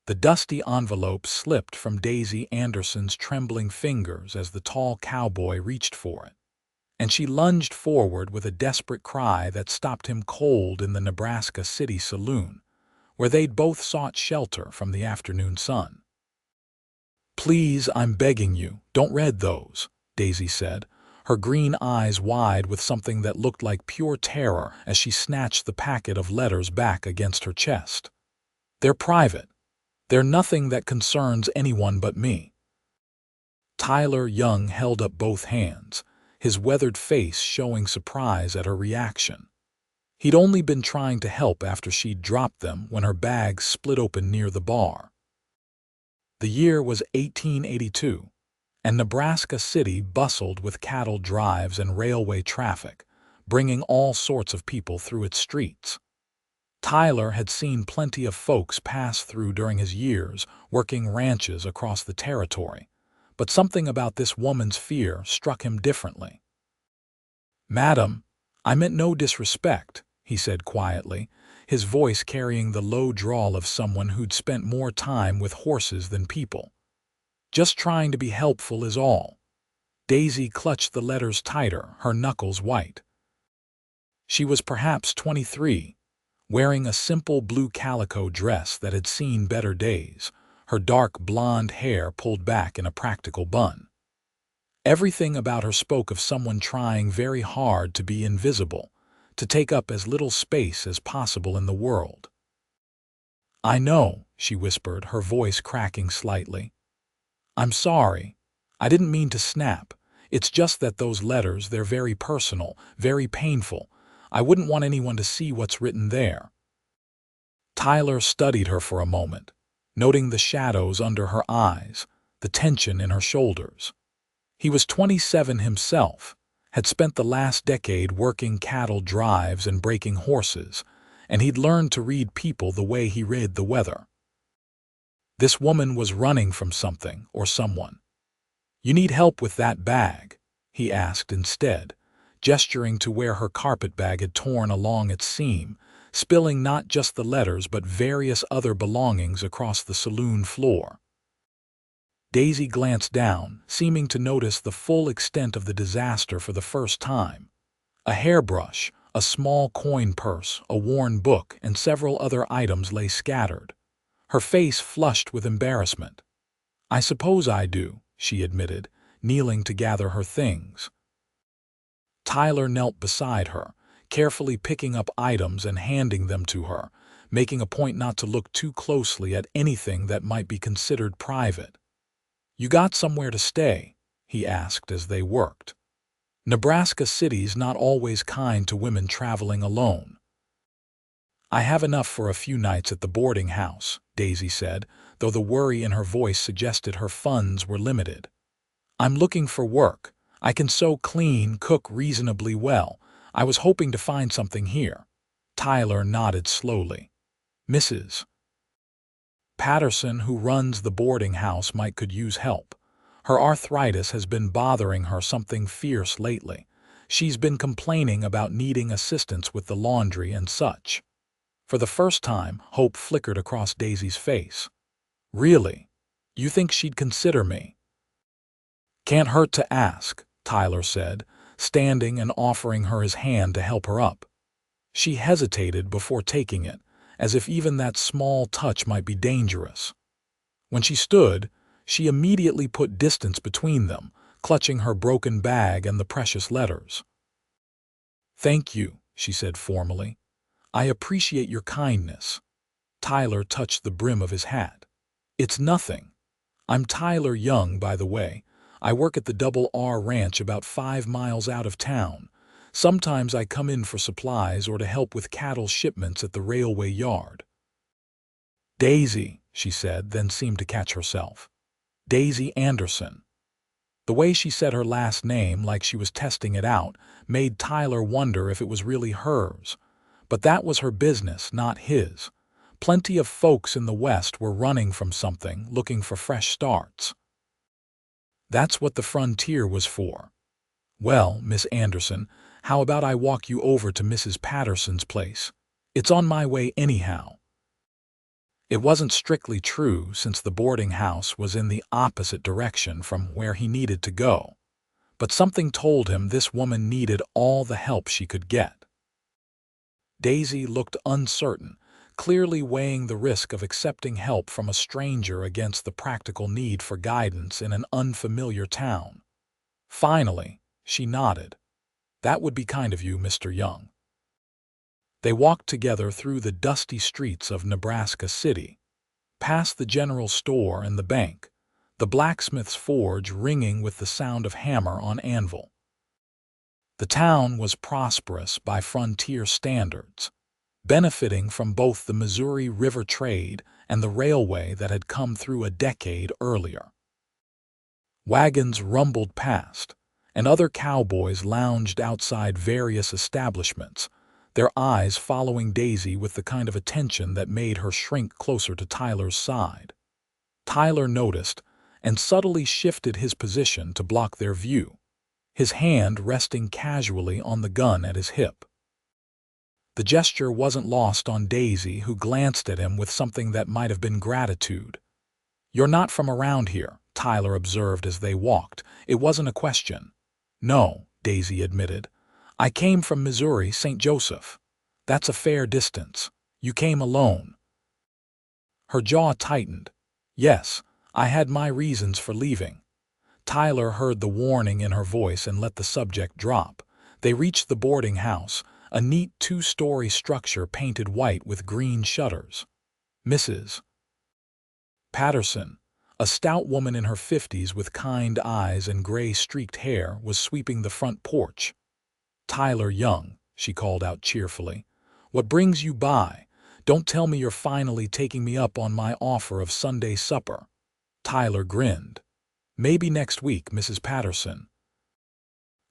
The dusty envelope slipped from Daisy Anderson's trembling fingers as the tall cowboy reached for it, and she lunged forward with a desperate cry that stopped him cold in the Nebraska City saloon, where they'd both sought shelter from the afternoon sun. "Please, I'm begging you, don't read those," Daisy said, her green eyes wide with something that looked like pure terror as she snatched the packet of letters back against her chest. "They're private. They're nothing that concerns anyone but me." Tyler Young held up both hands, his weathered face showing surprise at her reaction. He'd only been trying to help after she'd dropped them when her bag split open near the bar. The year was 1882, and Nebraska City bustled with cattle drives and railway traffic, bringing all sorts of people through its streets. Tyler had seen plenty of folks pass through during his years working ranches across the territory, but something about this woman's fear struck him differently. "Madam, I meant no disrespect," he said quietly, his voice carrying the low drawl of someone who'd spent more time with horses than people. "Just trying to be helpful is all." Daisy clutched the letters tighter, her knuckles white. She was perhaps 23, wearing a simple blue calico dress that had seen better days, her dark blonde hair pulled back in a practical bun. Everything about her spoke of someone trying very hard to be invisible, to take up as little space as possible in the world. "I know," she whispered, her voice cracking slightly. "I'm sorry. I didn't mean to snap. It's just that those letters, they're very personal, very painful. I wouldn't want anyone to see what's written there." Tyler studied her for a moment, noting the shadows under her eyes, the tension in her shoulders. He was 27 himself, had spent the last decade working cattle drives and breaking horses, and he'd learned to read people the way he read the weather. This woman was running from something or someone. "You need help with that bag?" he asked instead, gesturing to where her carpetbag had torn along its seam, spilling not just the letters but various other belongings across the saloon floor. Daisy glanced down, seeming to notice the full extent of the disaster for the first time. A hairbrush, a small coin purse, a worn book, and several other items lay scattered. Her face flushed with embarrassment. "I suppose I do," she admitted, kneeling to gather her things. Tyler knelt beside her, carefully picking up items and handing them to her, making a point not to look too closely at anything that might be considered private. "You got somewhere to stay?" he asked as they worked. "Nebraska City's not always kind to women traveling alone." "I have enough for a few nights at the boarding house," Daisy said, though the worry in her voice suggested her funds were limited. "I'm looking for work. I can sew, clean, cook reasonably well. I was hoping to find something here." Tyler nodded slowly. "Mrs. Patterson, who runs the boarding house, could use help. Her arthritis has been bothering her something fierce lately. She's been complaining about needing assistance with the laundry and such." For the first time, hope flickered across Daisy's face. "Really? You think she'd consider me?" "Can't hurt to ask," Tyler said, standing and offering her his hand to help her up. She hesitated before taking it, as if even that small touch might be dangerous. When she stood, she immediately put distance between them, clutching her broken bag and the precious letters. "Thank you," she said formally. "I appreciate your kindness." Tyler touched the brim of his hat. "It's nothing. I'm Tyler Young, by the way. I work at the Double R Ranch about 5 miles out of town. Sometimes I come in for supplies or to help with cattle shipments at the railway yard." "Daisy," she said, then seemed to catch herself. "Daisy Anderson." The way she said her last name, like she was testing it out, made Tyler wonder if it was really hers. But that was her business, not his. Plenty of folks in the West were running from something, looking for fresh starts. That's what the frontier was for. "Well, Miss Anderson, how about I walk you over to Mrs. Patterson's place? It's on my way anyhow." It wasn't strictly true since the boarding house was in the opposite direction from where he needed to go, but something told him this woman needed all the help she could get. Daisy looked uncertain, clearly weighing the risk of accepting help from a stranger against the practical need for guidance in an unfamiliar town. Finally, she nodded. "That would be kind of you, Mr. Young." They walked together through the dusty streets of Nebraska City, past the general store and the bank, the blacksmith's forge ringing with the sound of hammer on anvil. The town was prosperous by frontier standards, benefiting from both the Missouri River trade and the railway that had come through a decade earlier. Wagons rumbled past, and other cowboys lounged outside various establishments, their eyes following Daisy with the kind of attention that made her shrink closer to Tyler's side. Tyler noticed and subtly shifted his position to block their view, his hand resting casually on the gun at his hip. The gesture wasn't lost on Daisy, who glanced at him with something that might have been gratitude. "You're not from around here," Tyler observed as they walked. It wasn't a question. "No," Daisy admitted. "I came from Missouri, St. Joseph. That's a fair distance. You came alone." Her jaw tightened. "Yes, I had my reasons for leaving." Tyler heard the warning in her voice and let the subject drop. They reached the boarding house, a neat two-story structure painted white with green shutters. Mrs. Patterson, a stout woman in her 50s with kind eyes and gray-streaked hair, was sweeping the front porch. "Tyler Young," she called out cheerfully. "What brings you by? Don't tell me you're finally taking me up on my offer of Sunday supper." Tyler grinned. "Maybe next week, Mrs. Patterson.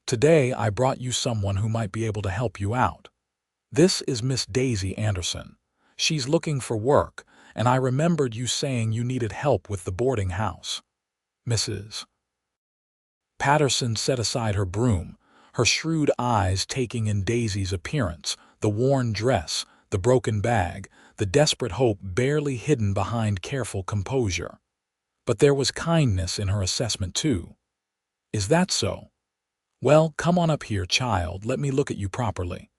Today I brought you someone who might be able to help you out. This is Miss Daisy Anderson. She's looking for work, and I remembered you saying you needed help with the boarding house." Mrs. Patterson set aside her broom, her shrewd eyes taking in Daisy's appearance, the worn dress, the broken bag, the desperate hope barely hidden behind careful composure. But there was kindness in her assessment too. "Is that so? Well, come on up here, child, let me look at you properly."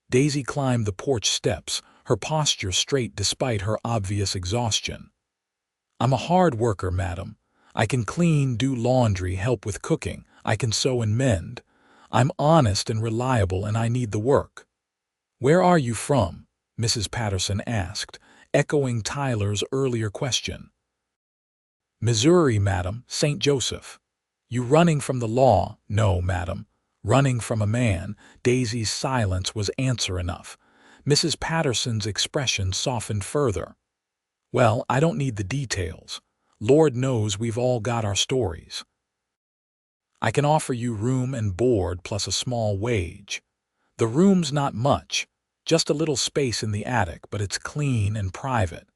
Daisy climbed the porch steps, her posture straight despite her obvious exhaustion. "I'm a hard worker, madam. I can clean, do laundry, help with cooking. I can sew and mend. I'm honest and reliable, and I need the work." "Where are you from?" Mrs. Patterson asked, echoing Tyler's earlier question. "Missouri, madam, St. Joseph." "You running from the law?" "No, madam. Running from a man." Daisy's silence was answer enough. Mrs. Patterson's expression softened further. "Well, I don't need the details. Lord knows we've all got our stories. I can offer you room and board plus a small wage. The room's not much, just a little space in the attic, but it's clean and private.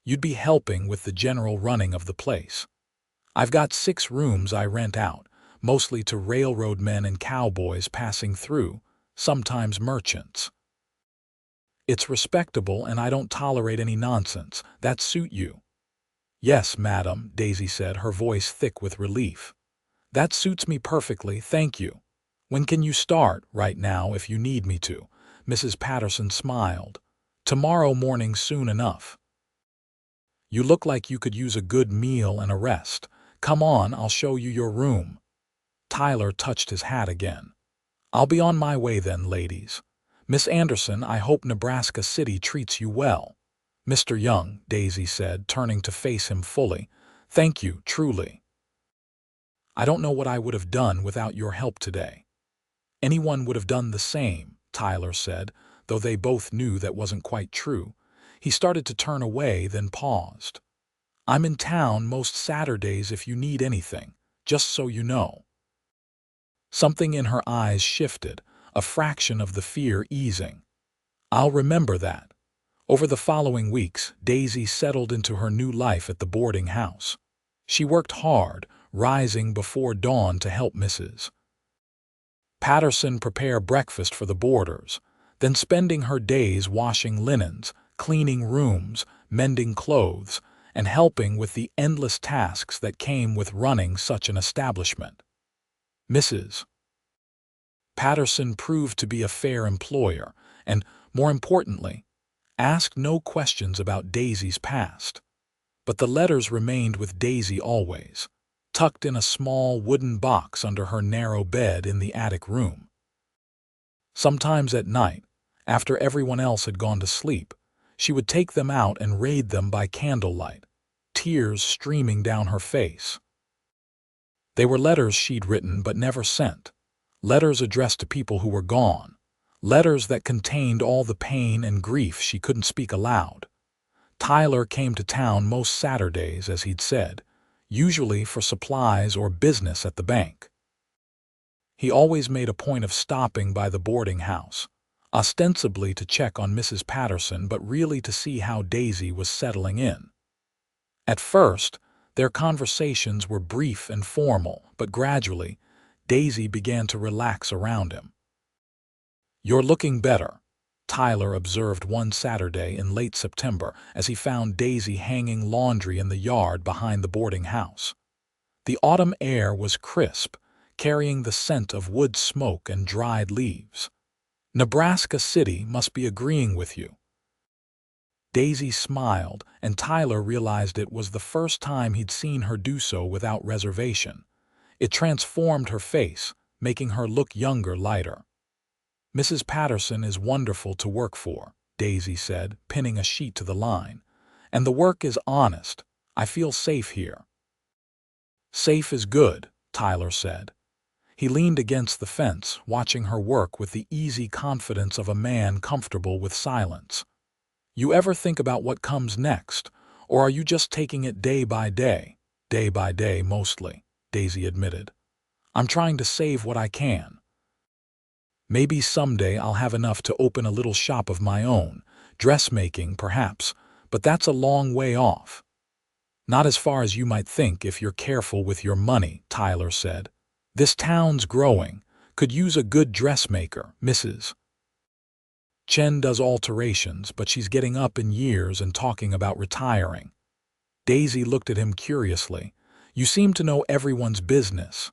You'd be helping with the general running of the place. I've got 6 rooms I rent out, mostly to railroad men and cowboys passing through, sometimes merchants. It's respectable, and I don't tolerate any nonsense. That suit you?" "Yes, madam," Daisy said, her voice thick with relief. "That suits me perfectly, thank you. When can you start?" "Right now, if you need me to." Mrs. Patterson smiled. "Tomorrow morning soon enough." "You look like you could use a good meal and a rest. Come on, I'll show you your room." Tyler touched his hat again. "I'll be on my way then, ladies. Miss Anderson, I hope Nebraska City treats you well." "Mr. Young," Daisy said, turning to face him fully, "thank you, truly. I don't know what I would have done without your help today." "Anyone would have done the same," Tyler said, though they both knew that wasn't quite true. He started to turn away, then paused. "I'm in town most Saturdays if you need anything, just so you know." Something in her eyes shifted, a fraction of the fear easing. "I'll remember that." Over the following weeks, Daisy settled into her new life at the boarding house. She worked hard, rising before dawn to help Mrs. Patterson prepare breakfast for the boarders, then spending her days washing linens, cleaning rooms, mending clothes, and helping with the endless tasks that came with running such an establishment. Mrs. Patterson proved to be a fair employer and, more importantly, asked no questions about Daisy's past. But the letters remained with Daisy always, tucked in a small wooden box under her narrow bed in the attic room. Sometimes at night, after everyone else had gone to sleep, she would take them out and read them by candlelight, tears streaming down her face. They were letters she'd written but never sent, letters addressed to people who were gone, letters that contained all the pain and grief she couldn't speak aloud. Tyler came to town most Saturdays, as he'd said, usually for supplies or business at the bank. He always made a point of stopping by the boarding house, ostensibly to check on Mrs. Patterson but really to see how Daisy was settling in. At first, their conversations were brief and formal, but gradually, Daisy began to relax around him. "You're looking better," Tyler observed one Saturday in late September as he found Daisy hanging laundry in the yard behind the boarding house. The autumn air was crisp, carrying the scent of wood smoke and dried leaves. "Nebraska City must be agreeing with you." Daisy smiled, and Tyler realized it was the first time he'd seen her do so without reservation. It transformed her face, making her look younger, lighter. "Mrs. Patterson is wonderful to work for," Daisy said, pinning a sheet to the line. "And the work is honest. I feel safe here." "Safe is good," Tyler said. He leaned against the fence, watching her work with the easy confidence of a man comfortable with silence. "You ever think about what comes next, or are you just taking it day by day?" "Day by day, mostly," Daisy admitted. "I'm trying to save what I can. Maybe someday I'll have enough to open a little shop of my own, dressmaking perhaps, but that's a long way off." "Not as far as you might think if you're careful with your money," Tyler said. "This town's growing, could use a good dressmaker. Mrs. Chen does alterations, but she's getting up in years and talking about retiring." Daisy looked at him curiously. "You seem to know everyone's business."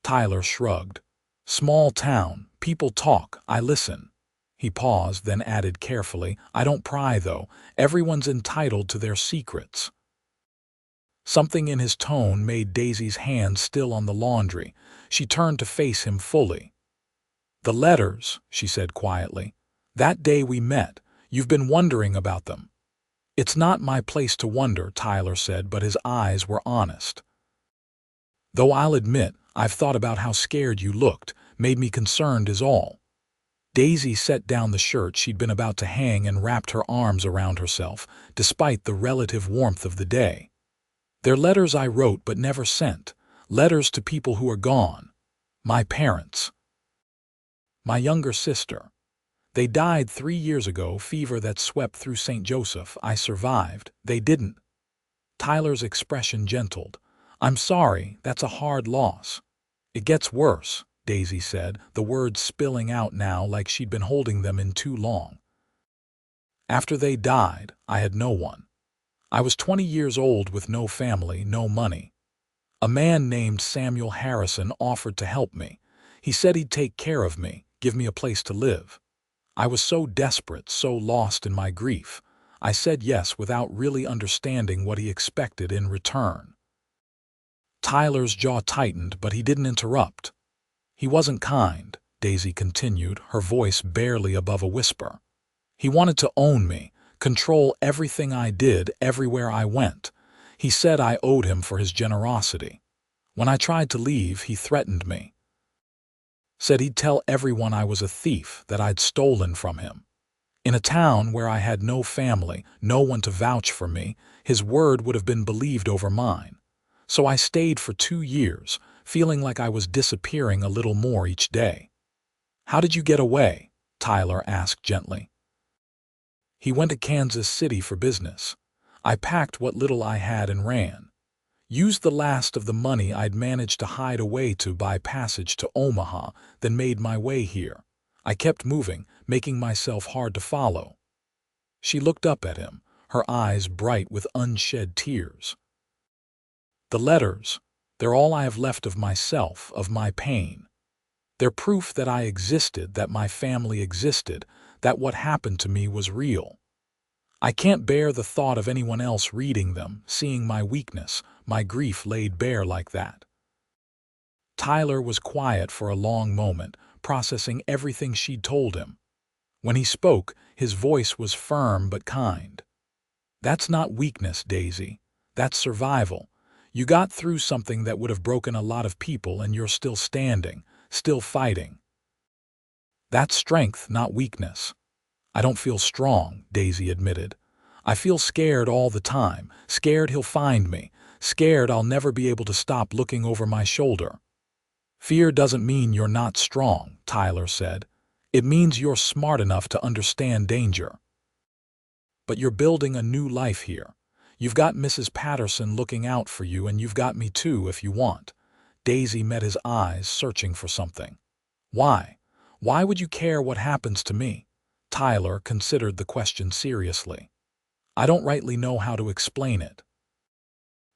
Tyler shrugged. "Small town, people talk, I listen." He paused, then added carefully, "I don't pry, though. Everyone's entitled to their secrets." Something in his tone made Daisy's hand still on the laundry. She turned to face him fully. "The letters," she said quietly. "That day we met, you've been wondering about them." "It's not my place to wonder," Tyler said, but his eyes were honest. "Though I'll admit, I've thought about how scared you looked, made me concerned is all." Daisy set down the shirt she'd been about to hang and wrapped her arms around herself, despite the relative warmth of the day. "They're letters I wrote but never sent, letters to people who are gone. My parents. My younger sister. They died 3 years ago, fever that swept through St. Joseph. I survived. They didn't." Tyler's expression gentled. "I'm sorry, that's a hard loss." "It gets worse," Daisy said, the words spilling out now like she'd been holding them in too long. "After they died, I had no one. I was 20 years old with no family, no money. A man named Samuel Harrison offered to help me. He said he'd take care of me, give me a place to live. I was so desperate, so lost in my grief. I said yes without really understanding what he expected in return." Tyler's jaw tightened, but he didn't interrupt. "He wasn't kind," Daisy continued, her voice barely above a whisper. "He wanted to own me, control everything I did, everywhere I went. He said I owed him for his generosity. When I tried to leave, he threatened me. Said he'd tell everyone I was a thief, that I'd stolen from him. In a town where I had no family, no one to vouch for me, his word would have been believed over mine. So I stayed for 2 years, feeling like I was disappearing a little more each day." "How did you get away?" Tyler asked gently. "He went to Kansas City for business. I packed what little I had and ran. Used the last of the money I'd managed to hide away to buy passage to Omaha, then made my way here. I kept moving, making myself hard to follow." She looked up at him, her eyes bright with unshed tears. "The letters, they're all I have left of myself, of my pain. They're proof that I existed, that my family existed, that what happened to me was real. I can't bear the thought of anyone else reading them, seeing my weakness, my grief laid bare like that." Tyler was quiet for a long moment, processing everything she'd told him. When he spoke, his voice was firm but kind. "That's not weakness, Daisy. That's survival. You got through something that would have broken a lot of people, and you're still standing, still fighting. That's strength, not weakness." "I don't feel strong," Daisy admitted. "I feel scared all the time, scared he'll find me, scared I'll never be able to stop looking over my shoulder." "Fear doesn't mean you're not strong," Tyler said. "It means you're smart enough to understand danger. But you're building a new life here. You've got Mrs. Patterson looking out for you, and you've got me too if you want." Daisy met his eyes, searching for something. "Why? Why would you care what happens to me?" Tyler considered the question seriously. "I don't rightly know how to explain it.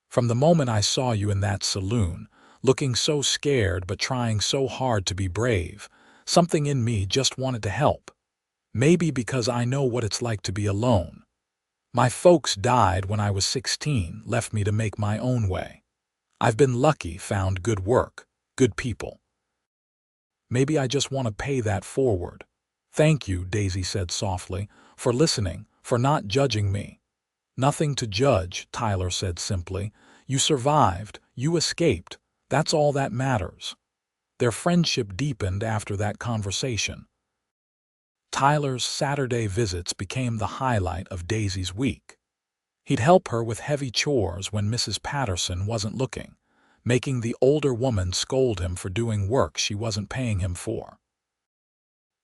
From the moment I saw you in that saloon, looking so scared but trying so hard to be brave, something in me just wanted to help. Maybe because I know what it's like to be alone. My folks died when I was 16, left me to make my own way. I've been lucky, found good work, good people. Maybe I just want to pay that forward." "Thank you," Daisy said softly, "for listening, for not judging me." "Nothing to judge," Tyler said simply. "You survived, you escaped. That's all that matters." Their friendship deepened after that conversation. Tyler's Saturday visits became the highlight of Daisy's week. He'd help her with heavy chores when Mrs. Patterson wasn't looking, making the older woman scold him for doing work she wasn't paying him for.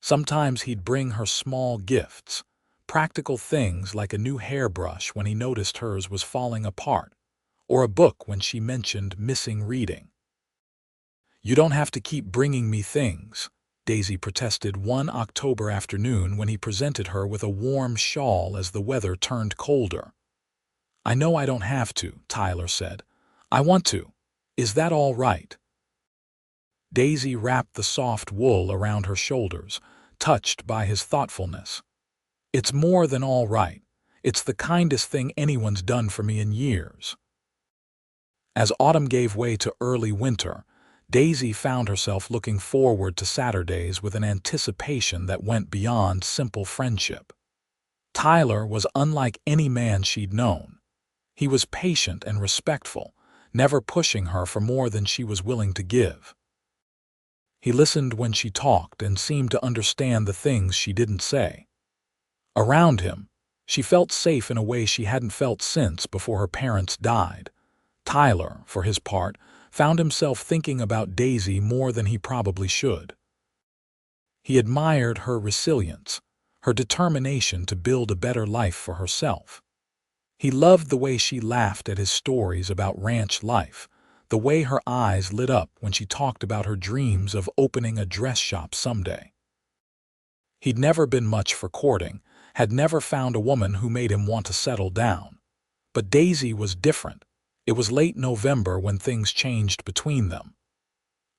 Sometimes he'd bring her small gifts, practical things like a new hairbrush when he noticed hers was falling apart, or a book when she mentioned missing reading. "You don't have to keep bringing me things," Daisy protested one October afternoon when he presented her with a warm shawl as the weather turned colder. "I know I don't have to," Tyler said. "I want to. Is that all right?" Daisy wrapped the soft wool around her shoulders, touched by his thoughtfulness. "It's more than all right. It's the kindest thing anyone's done for me in years." As autumn gave way to early winter, Daisy found herself looking forward to Saturdays with an anticipation that went beyond simple friendship. Tyler was unlike any man she'd known. He was patient and respectful, never pushing her for more than she was willing to give. He listened when she talked and seemed to understand the things she didn't say. Around him, she felt safe in a way she hadn't felt since before her parents died. Tyler, for his part, found himself thinking about Daisy more than he probably should. He admired her resilience, her determination to build a better life for herself. He loved the way she laughed at his stories about ranch life, the way her eyes lit up when she talked about her dreams of opening a dress shop someday. He'd never been much for courting, had never found a woman who made him want to settle down. But Daisy was different. It was late November when things changed between them.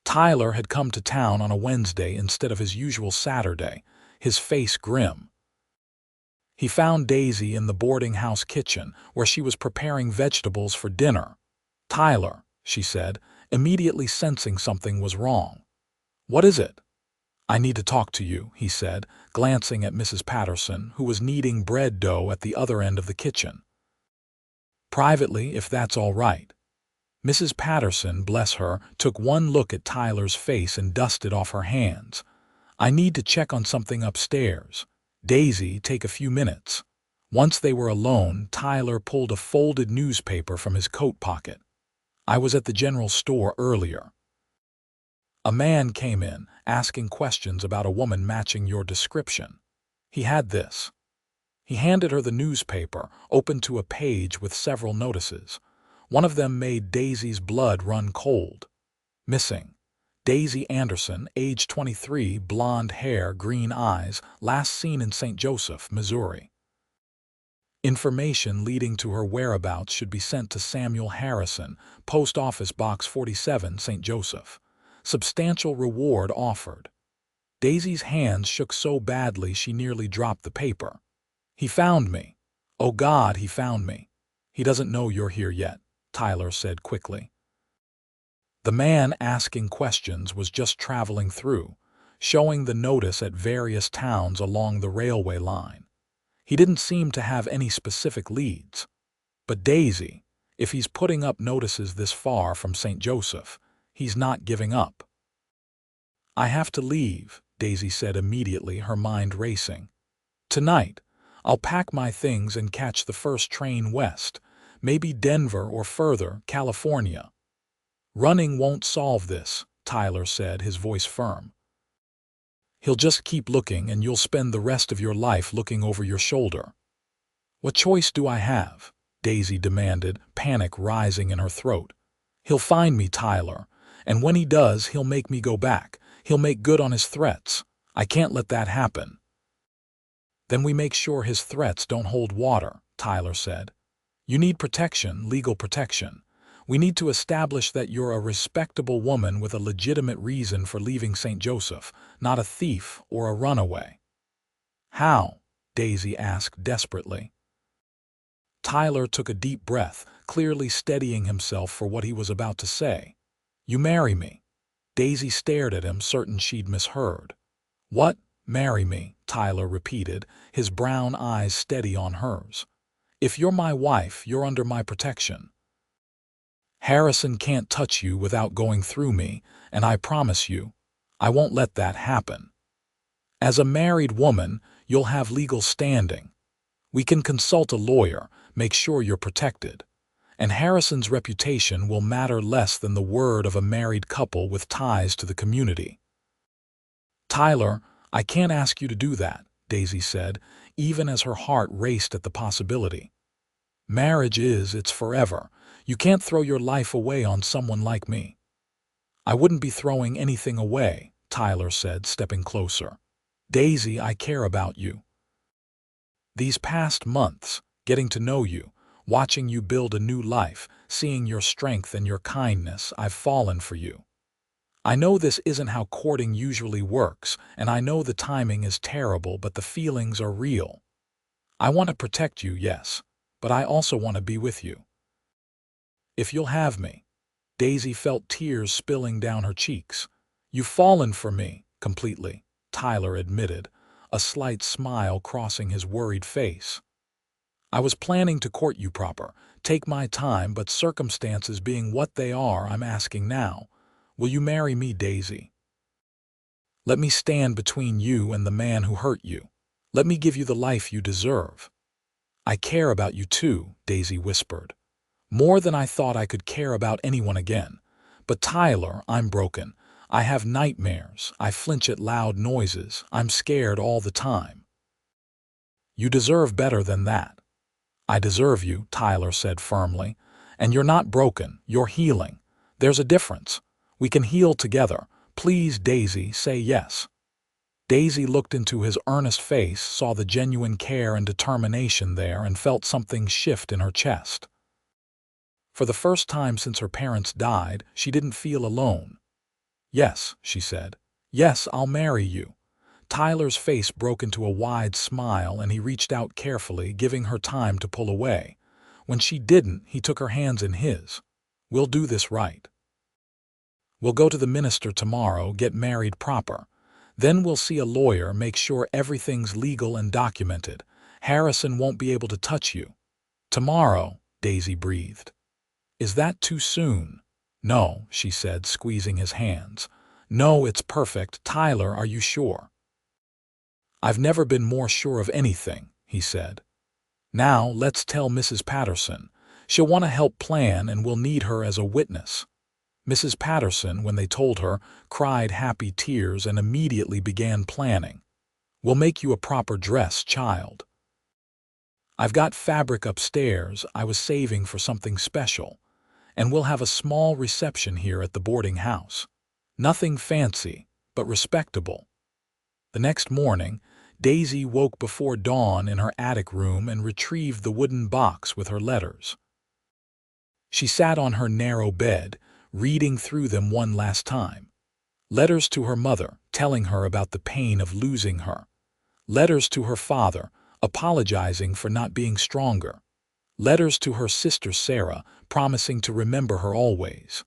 Tyler had come to town on a Wednesday instead of his usual Saturday, his face grim. He found Daisy in the boarding house kitchen where she was preparing vegetables for dinner. "Tyler," she said, immediately sensing something was wrong. "What is it?" "I need to talk to you," he said, glancing at Mrs. Patterson, who was kneading bread dough at the other end of the kitchen. "Privately, if that's all right." Mrs. Patterson, bless her, took one look at Tyler's face and dusted off her hands. "I need to check on something upstairs. Daisy, take a few minutes." Once they were alone, Tyler pulled a folded newspaper from his coat pocket. "I was at the general store earlier. A man came in, asking questions about a woman matching your description. He had this." He handed her the newspaper, opened to a page with several notices. One of them made Daisy's blood run cold. "Missing. Daisy Anderson, age 23, blonde hair, green eyes, last seen in St. Joseph, Missouri." Information leading to her whereabouts should be sent to Samuel Harrison, Post Office Box 47, St. Joseph. Substantial reward offered. Daisy's hands shook so badly she nearly dropped the paper. He found me. Oh God, he found me. He doesn't know you're here yet, Tyler said quickly. The man asking questions was just traveling through, showing the notice at various towns along the railway line. He didn't seem to have any specific leads. But Daisy, if he's putting up notices this far from St. Joseph, he's not giving up. I have to leave, Daisy said immediately, her mind racing. Tonight, I'll pack my things and catch the first train west, maybe Denver or further, California. Running won't solve this, Tyler said, his voice firm. He'll just keep looking and you'll spend the rest of your life looking over your shoulder. What choice do I have? Daisy demanded, panic rising in her throat. He'll find me, Tyler, and when he does, he'll make me go back. He'll make good on his threats. I can't let that happen. Then we make sure his threats don't hold water, Tyler said. You need protection, legal protection. We need to establish that you're a respectable woman with a legitimate reason for leaving St. Joseph, not a thief or a runaway. How? Daisy asked desperately. Tyler took a deep breath, clearly steadying himself for what he was about to say. You marry me. Daisy stared at him, certain she'd misheard. What? Marry me, Tyler repeated, his brown eyes steady on hers. If you're my wife, you're under my protection. Harrison can't touch you without going through me, and I promise you, I won't let that happen. As a married woman, you'll have legal standing. We can consult a lawyer, make sure you're protected. And Harrison's reputation will matter less than the word of a married couple with ties to the community. Tyler, I can't ask you to do that, Daisy said, even as her heart raced at the possibility. Marriage it's forever. You can't throw your life away on someone like me. I wouldn't be throwing anything away, Tyler said, stepping closer. Daisy, I care about you. These past months, getting to know you, watching you build a new life, seeing your strength and your kindness, I've fallen for you. I know this isn't how courting usually works, and I know the timing is terrible, but the feelings are real. I want to protect you, yes, but I also want to be with you. If you'll have me. Daisy felt tears spilling down her cheeks. You've fallen for me, completely, Tyler admitted, a slight smile crossing his worried face. I was planning to court you proper, take my time, but circumstances being what they are, I'm asking now. Will you marry me, Daisy? Let me stand between you and the man who hurt you. Let me give you the life you deserve. I care about you too, Daisy whispered. More than I thought I could care about anyone again. But Tyler, I'm broken. I have nightmares. I flinch at loud noises. I'm scared all the time. You deserve better than that. I deserve you, Tyler said firmly. And you're not broken. You're healing. There's a difference. We can heal together. Please, Daisy, say yes. Daisy looked into his earnest face, saw the genuine care and determination there, and felt something shift in her chest. For the first time since her parents died, she didn't feel alone. Yes, she said. Yes, I'll marry you. Tyler's face broke into a wide smile, and he reached out carefully, giving her time to pull away. When she didn't, he took her hands in his. We'll do this right. We'll go to the minister tomorrow, get married proper. Then we'll see a lawyer, make sure everything's legal and documented. Harrison won't be able to touch you. Tomorrow, Daisy breathed. Is that too soon? No, she said, squeezing his hands. No, it's perfect. Tyler, are you sure? I've never been more sure of anything, he said. Now, let's tell Mrs. Patterson. She'll want to help plan, and we'll need her as a witness. Mrs. Patterson, when they told her, cried happy tears and immediately began planning. We'll make you a proper dress, child. I've got fabric upstairs I was saving for something special. And we'll have a small reception here at the boarding house. Nothing fancy, but respectable. The next morning, Daisy woke before dawn in her attic room and retrieved the wooden box with her letters. She sat on her narrow bed, reading through them one last time. Letters to her mother, telling her about the pain of losing her. Letters to her father, apologizing for not being stronger. Letters to her sister Sarah, promising to remember her always.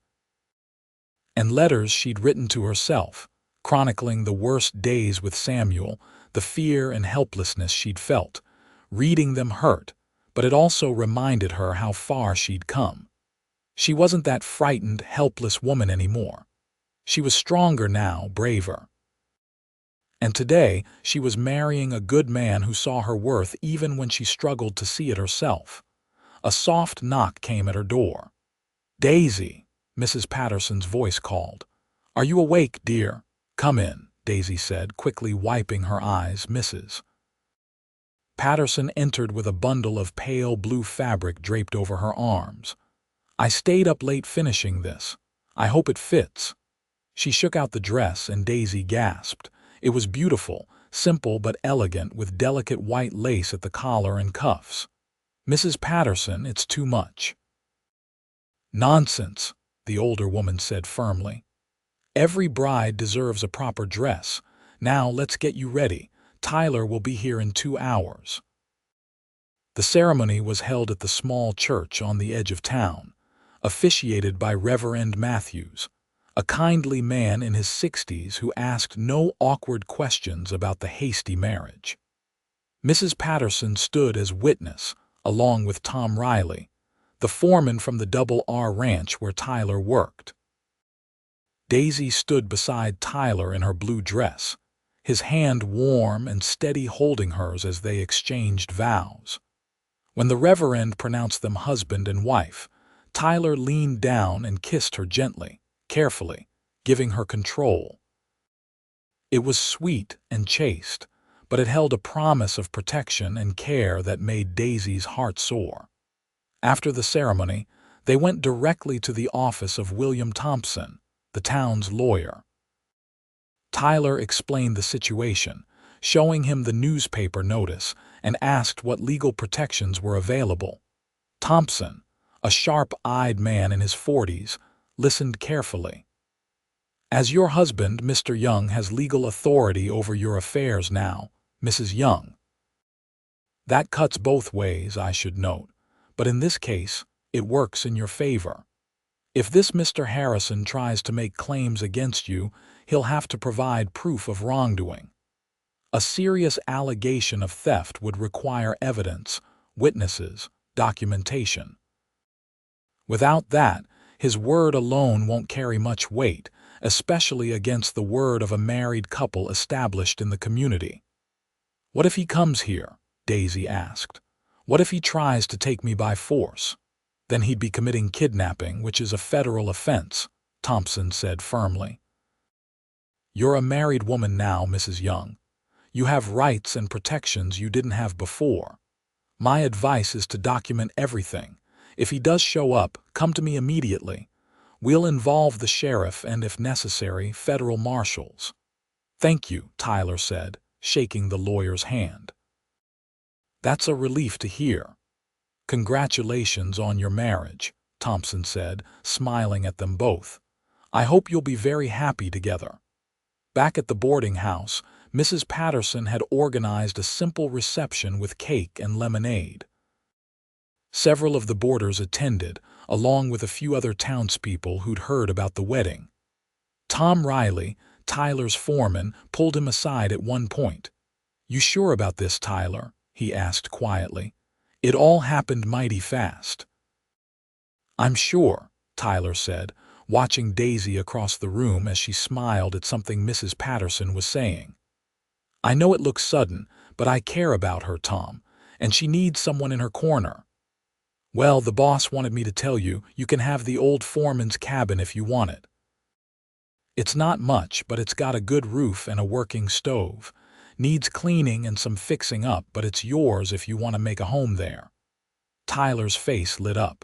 And letters she'd written to herself, chronicling the worst days with Samuel, the fear and helplessness she'd felt. Reading them hurt, but it also reminded her how far she'd come. She wasn't that frightened, helpless woman anymore. She was stronger now, braver. And today, she was marrying a good man who saw her worth even when she struggled to see it herself. A soft knock came at her door. "Daisy," Mrs. Patterson's voice called. "Are you awake, dear?" "Come in," Daisy said, quickly wiping her eyes. Mrs. Patterson entered with a bundle of pale blue fabric draped over her arms. "I stayed up late finishing this. I hope it fits." She shook out the dress and Daisy gasped. It was beautiful, simple but elegant, with delicate white lace at the collar and cuffs. "Mrs. Patterson, it's too much." "Nonsense," the older woman said firmly. "Every bride deserves a proper dress. Now let's get you ready. Tyler will be here in 2 hours." The ceremony was held at the small church on the edge of town, officiated by Reverend Matthews, a kindly man in his 60s who asked no awkward questions about the hasty marriage. Mrs. Patterson stood as witness, along with Tom Riley, the foreman from the Double R Ranch where Tyler worked. Daisy stood beside Tyler in her blue dress, his hand warm and steady holding hers as they exchanged vows. When the Reverend pronounced them husband and wife, Tyler leaned down and kissed her gently, carefully, giving her control. It was sweet and chaste, but it held a promise of protection and care that made Daisy's heart soar. After the ceremony, they went directly to the office of William Thompson, the town's lawyer. Tyler explained the situation, showing him the newspaper notice, and asked what legal protections were available. Thompson, a sharp-eyed man in his 40s, listened carefully. "As your husband, Mr. Young has legal authority over your affairs now, Mrs. Young. That cuts both ways, I should note, but in this case, it works in your favor. If this Mr. Harrison tries to make claims against you, he'll have to provide proof of wrongdoing. A serious allegation of theft would require evidence, witnesses, documentation. Without that, his word alone won't carry much weight, especially against the word of a married couple established in the community." "What if he comes here?" Daisy asked. "What if he tries to take me by force?" "Then he'd be committing kidnapping, which is a federal offense," Thompson said firmly. "You're a married woman now, Mrs. Young. You have rights and protections you didn't have before. My advice is to document everything. If he does show up, come to me immediately. We'll involve the sheriff and, if necessary, federal marshals." "Thank you," Tyler said, shaking the lawyer's hand. "That's a relief to hear. Congratulations on your marriage," Thompson said, smiling at them both. "I hope you'll be very happy together." Back at the boarding house, Mrs. Patterson had organized a simple reception with cake and lemonade. Several of the boarders attended, along with a few other townspeople who'd heard about the wedding. Tom Riley, Tyler's foreman, pulled him aside at one point. "You sure about this, Tyler?" he asked quietly. "It all happened mighty fast." "I'm sure," Tyler said, watching Daisy across the room as she smiled at something Mrs. Patterson was saying. "I know it looks sudden, but I care about her, Tom, and she needs someone in her corner. Well, the boss wanted me to tell you, you can have the old foreman's cabin if you want it. It's not much, but it's got a good roof and a working stove. Needs cleaning and some fixing up, but it's yours if you want to make a home there." Tyler's face lit up.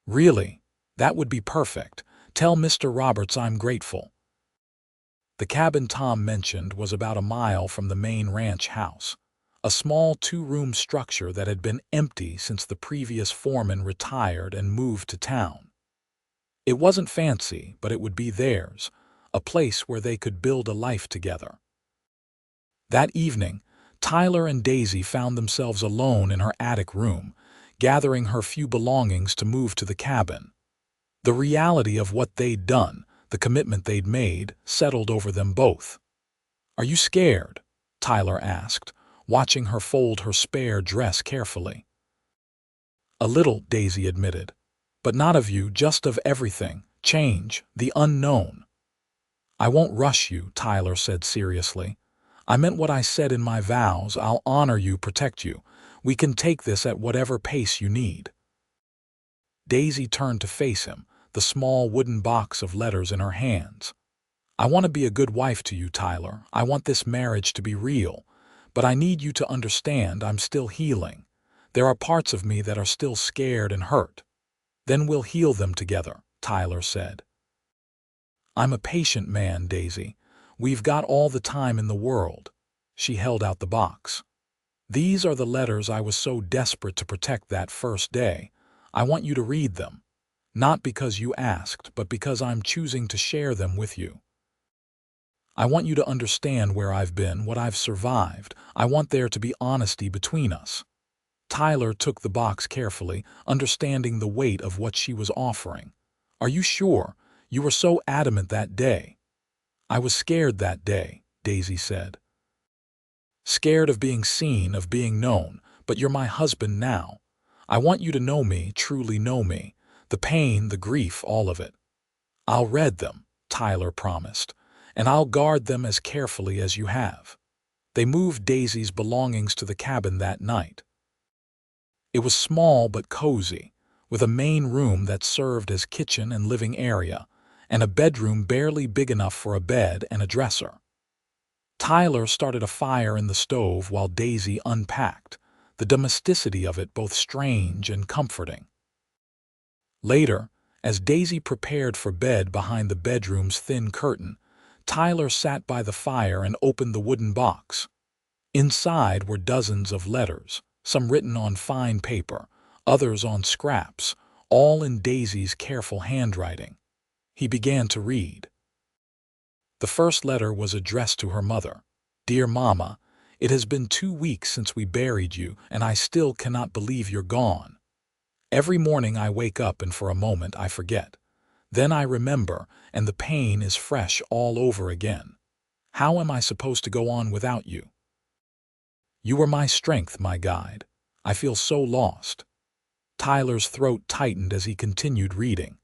"Really? That would be perfect. Tell Mr. Roberts I'm grateful." The cabin Tom mentioned was about a mile from the main ranch house, a small two-room structure that had been empty since the previous foreman retired and moved to town. It wasn't fancy, but it would be theirs, a place where they could build a life together. That evening, Tyler and Daisy found themselves alone in her attic room, gathering her few belongings to move to the cabin. The reality of what they'd done, the commitment they'd made, settled over them both. "Are you scared?" Tyler asked, watching her fold her spare dress carefully. "A little," Daisy admitted. "But not of you, just of everything. Change, the unknown." "I won't rush you," Tyler said seriously. "I meant what I said in my vows. I'll honor you, protect you. We can take this at whatever pace you need." Daisy turned to face him, the small wooden box of letters in her hands. "I want to be a good wife to you, Tyler. I want this marriage to be real. But I need you to understand I'm still healing. There are parts of me that are still scared and hurt." "Then we'll heal them together," Tyler said. "I'm a patient man, Daisy. We've got all the time in the world." She held out the box. "These are the letters I was so desperate to protect that first day. I want you to read them. Not because you asked, but because I'm choosing to share them with you. I want you to understand where I've been, what I've survived. I want there to be honesty between us." Tyler took the box carefully, understanding the weight of what she was offering. "Are you sure? You were so adamant that day." "I was scared that day," Daisy said. "Scared of being seen, of being known, but you're my husband now. I want you to know me, truly know me. The pain, the grief, all of it." "I'll read them," Tyler promised, "and I'll guard them as carefully as you have." They moved Daisy's belongings to the cabin that night. It was small but cozy, with a main room that served as kitchen and living area, and a bedroom barely big enough for a bed and a dresser. Tyler started a fire in the stove while Daisy unpacked, the domesticity of it both strange and comforting. Later, as Daisy prepared for bed behind the bedroom's thin curtain, Tyler sat by the fire and opened the wooden box. Inside were dozens of letters, some written on fine paper, others on scraps, all in Daisy's careful handwriting. He began to read. The first letter was addressed to her mother. "Dear Mama, it has been 2 weeks since we buried you, and I still cannot believe you're gone. Every morning I wake up and for a moment I forget. Then I remember, and the pain is fresh all over again. How am I supposed to go on without you? You were my strength, my guide. I feel so lost." Tyler's throat tightened as he continued reading.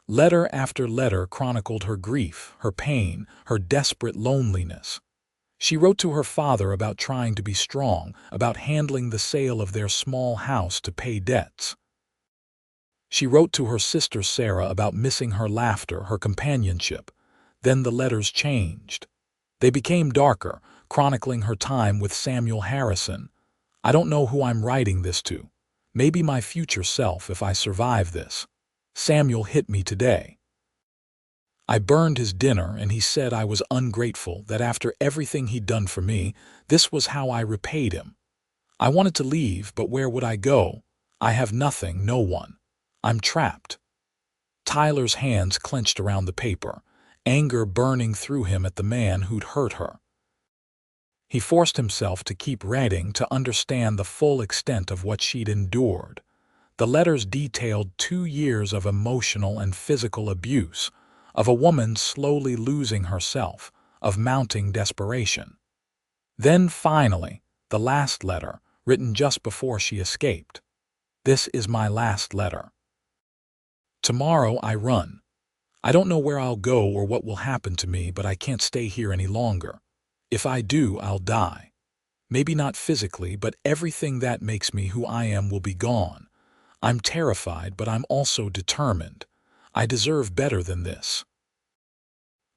Letter after letter chronicled her grief, her pain, her desperate loneliness. She wrote to her father about trying to be strong, about handling the sale of their small house to pay debts. She wrote to her sister Sarah about missing her laughter, her companionship. Then the letters changed. They became darker, chronicling her time with Samuel Harrison. "I don't know who I'm writing this to. Maybe my future self if I survive this. Samuel hit me today. I burned his dinner and he said I was ungrateful, that after everything he'd done for me, this was how I repaid him. I wanted to leave, but where would I go? I have nothing, no one. I'm trapped." Tyler's hands clenched around the paper, anger burning through him at the man who'd hurt her. He forced himself to keep reading to understand the full extent of what she'd endured. The letters detailed 2 years of emotional and physical abuse, of a woman slowly losing herself, of mounting desperation. Then finally, the last letter, written just before she escaped. "This is my last letter. Tomorrow I run. I don't know where I'll go or what will happen to me, but I can't stay here any longer. If I do, I'll die. Maybe not physically, but everything that makes me who I am will be gone. I'm terrified, but I'm also determined. I deserve better than this.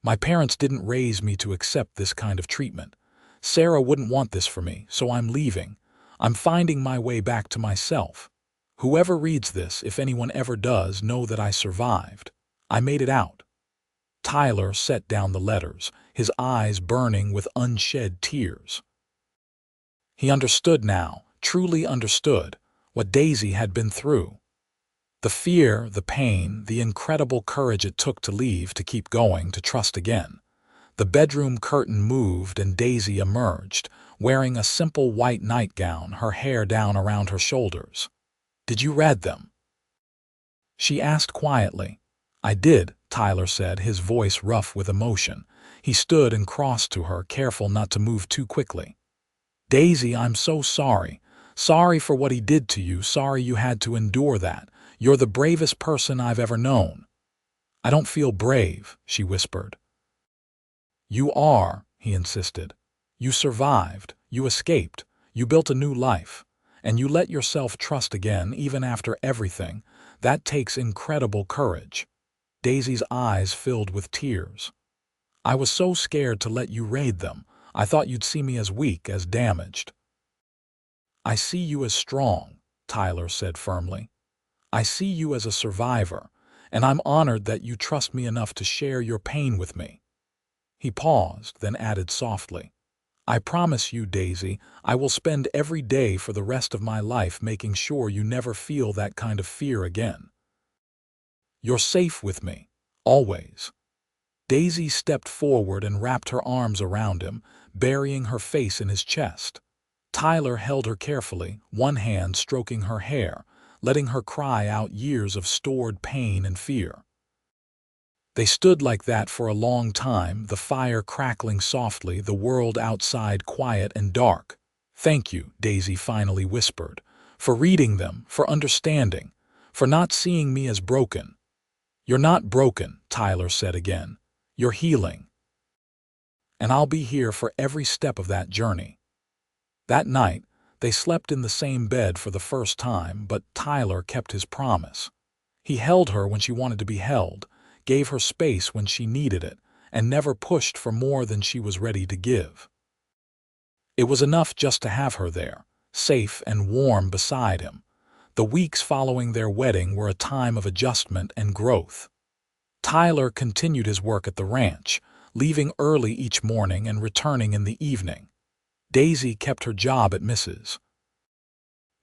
My parents didn't raise me to accept this kind of treatment. Sarah wouldn't want this for me, so I'm leaving. I'm finding my way back to myself. Whoever reads this, if anyone ever does, know that I survived. I made it out." Tyler set down the letters, his eyes burning with unshed tears. He understood now, truly understood, what Daisy had been through. The fear, the pain, the incredible courage it took to leave, to keep going, to trust again. The bedroom curtain moved and Daisy emerged, wearing a simple white nightgown, her hair down around her shoulders. "Did you read them?" she asked quietly. "I did," Tyler said, his voice rough with emotion. He stood and crossed to her, careful not to move too quickly. "Daisy, I'm so sorry. Sorry for what he did to you, sorry you had to endure that. You're the bravest person I've ever known." "I don't feel brave," she whispered. "You are," he insisted. "You survived, you escaped, you built a new life, and you let yourself trust again even after everything. That takes incredible courage." Daisy's eyes filled with tears. "I was so scared to let you raid them. I thought you'd see me as weak, as damaged." "I see you as strong," Tyler said firmly. "I see you as a survivor, and I'm honored that you trust me enough to share your pain with me." He paused, then added softly, "I promise you, Daisy, I will spend every day for the rest of my life making sure you never feel that kind of fear again. You're safe with me, always." Daisy stepped forward and wrapped her arms around him, burying her face in his chest. Tyler held her carefully, one hand stroking her hair, letting her cry out years of stored pain and fear. They stood like that for a long time, the fire crackling softly, the world outside quiet and dark. "Thank you," Daisy finally whispered, "for reading them, for understanding, for not seeing me as broken." "You're not broken," Tyler said again. "You're healing. And I'll be here for every step of that journey." That night, they slept in the same bed for the first time, but Tyler kept his promise. He held her when she wanted to be held, gave her space when she needed it, and never pushed for more than she was ready to give. It was enough just to have her there, safe and warm beside him. The weeks following their wedding were a time of adjustment and growth. Tyler continued his work at the ranch, leaving early each morning and returning in the evening. Daisy kept her job at Mrs.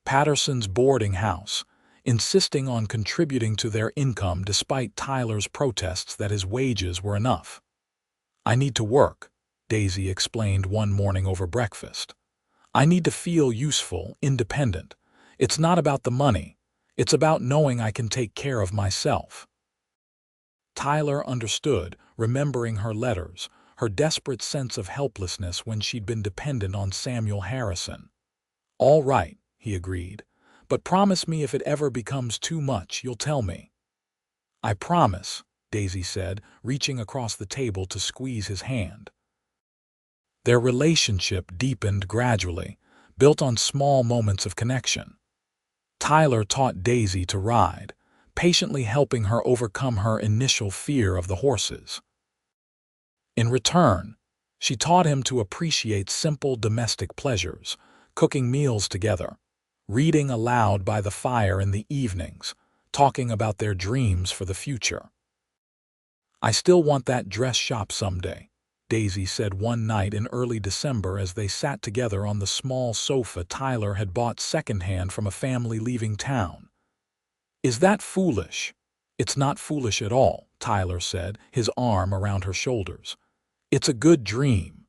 Patterson's boarding house, insisting on contributing to their income despite Tyler's protests that his wages were enough. "I need to work," Daisy explained one morning over breakfast. "I need to feel useful, independent. It's not about the money. It's about knowing I can take care of myself." Tyler understood, remembering her letters, her desperate sense of helplessness when she'd been dependent on Samuel Harrison. "All right," he agreed, "but promise me if it ever becomes too much, you'll tell me." "I promise," Daisy said, reaching across the table to squeeze his hand. Their relationship deepened gradually, built on small moments of connection. Tyler taught Daisy to ride, patiently helping her overcome her initial fear of the horses. In return, she taught him to appreciate simple domestic pleasures, cooking meals together, reading aloud by the fire in the evenings, talking about their dreams for the future. "I still want that dress shop someday," Daisy said one night in early December as they sat together on the small sofa Tyler had bought secondhand from a family leaving town. "Is that foolish?" "It's not foolish at all," Tyler said, his arm around her shoulders. "It's a good dream.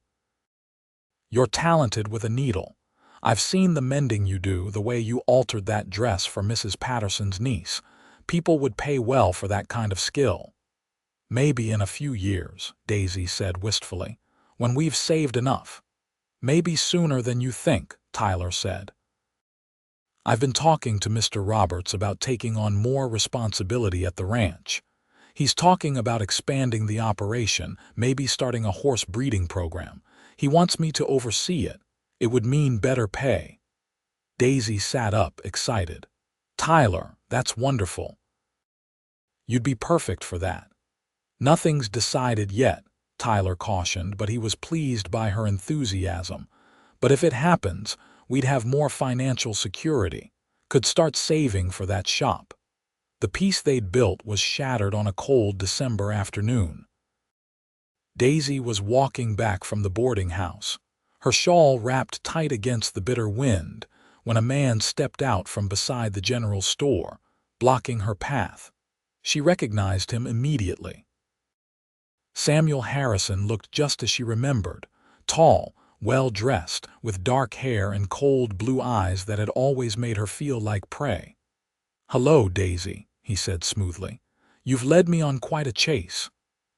You're talented with a needle. I've seen the mending you do, the way you altered that dress for Mrs. Patterson's niece. People would pay well for that kind of skill." "Maybe in a few years," Daisy said wistfully, "when we've saved enough." "Maybe sooner than you think," Tyler said. "I've been talking to Mr. Roberts about taking on more responsibility at the ranch. He's talking about expanding the operation, maybe starting a horse breeding program. He wants me to oversee it. It would mean better pay." Daisy sat up, excited. "Tyler, that's wonderful. You'd be perfect for that." "Nothing's decided yet," Tyler cautioned, but he was pleased by her enthusiasm. "But if it happens, we'd have more financial security, could start saving for that shop." The peace they'd built was shattered on a cold December afternoon. Daisy was walking back from the boarding house, her shawl wrapped tight against the bitter wind, when a man stepped out from beside the general store, blocking her path. She recognized him immediately. Samuel Harrison looked just as she remembered, tall, well-dressed, with dark hair and cold blue eyes that had always made her feel like prey. "Hello, Daisy," he said smoothly. "You've led me on quite a chase."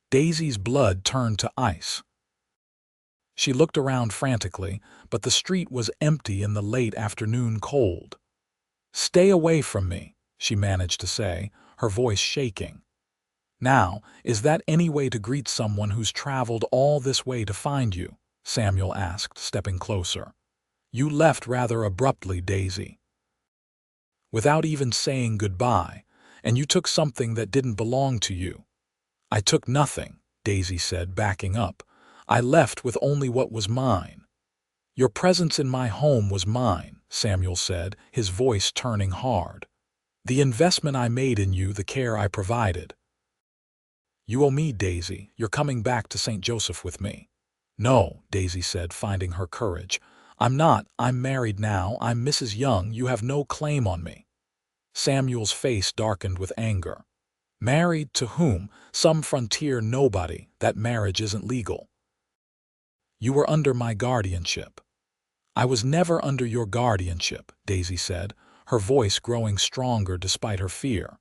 Daisy's blood turned to ice. She looked around frantically, but the street was empty in the late afternoon cold. "Stay away from me," she managed to say, her voice shaking. "Now, is that any way to greet someone who's traveled all this way to find you?" Samuel asked, stepping closer. "You left rather abruptly, Daisy. Without even saying goodbye, and you took something that didn't belong to you." "I took nothing," Daisy said, backing up. "I left with only what was mine." "Your presence in my home was mine," Samuel said, his voice turning hard. "The investment I made in you, the care I provided." "You owe me, Daisy. You're coming back to St. Joseph with me." "No," Daisy said, finding her courage. "I'm not. I'm married now. I'm Mrs. Young. You have no claim on me." Samuel's face darkened with anger. "Married to whom? Some frontier nobody. That marriage isn't legal." "You were under my guardianship." "I was never under your guardianship," Daisy said, her voice growing stronger despite her fear.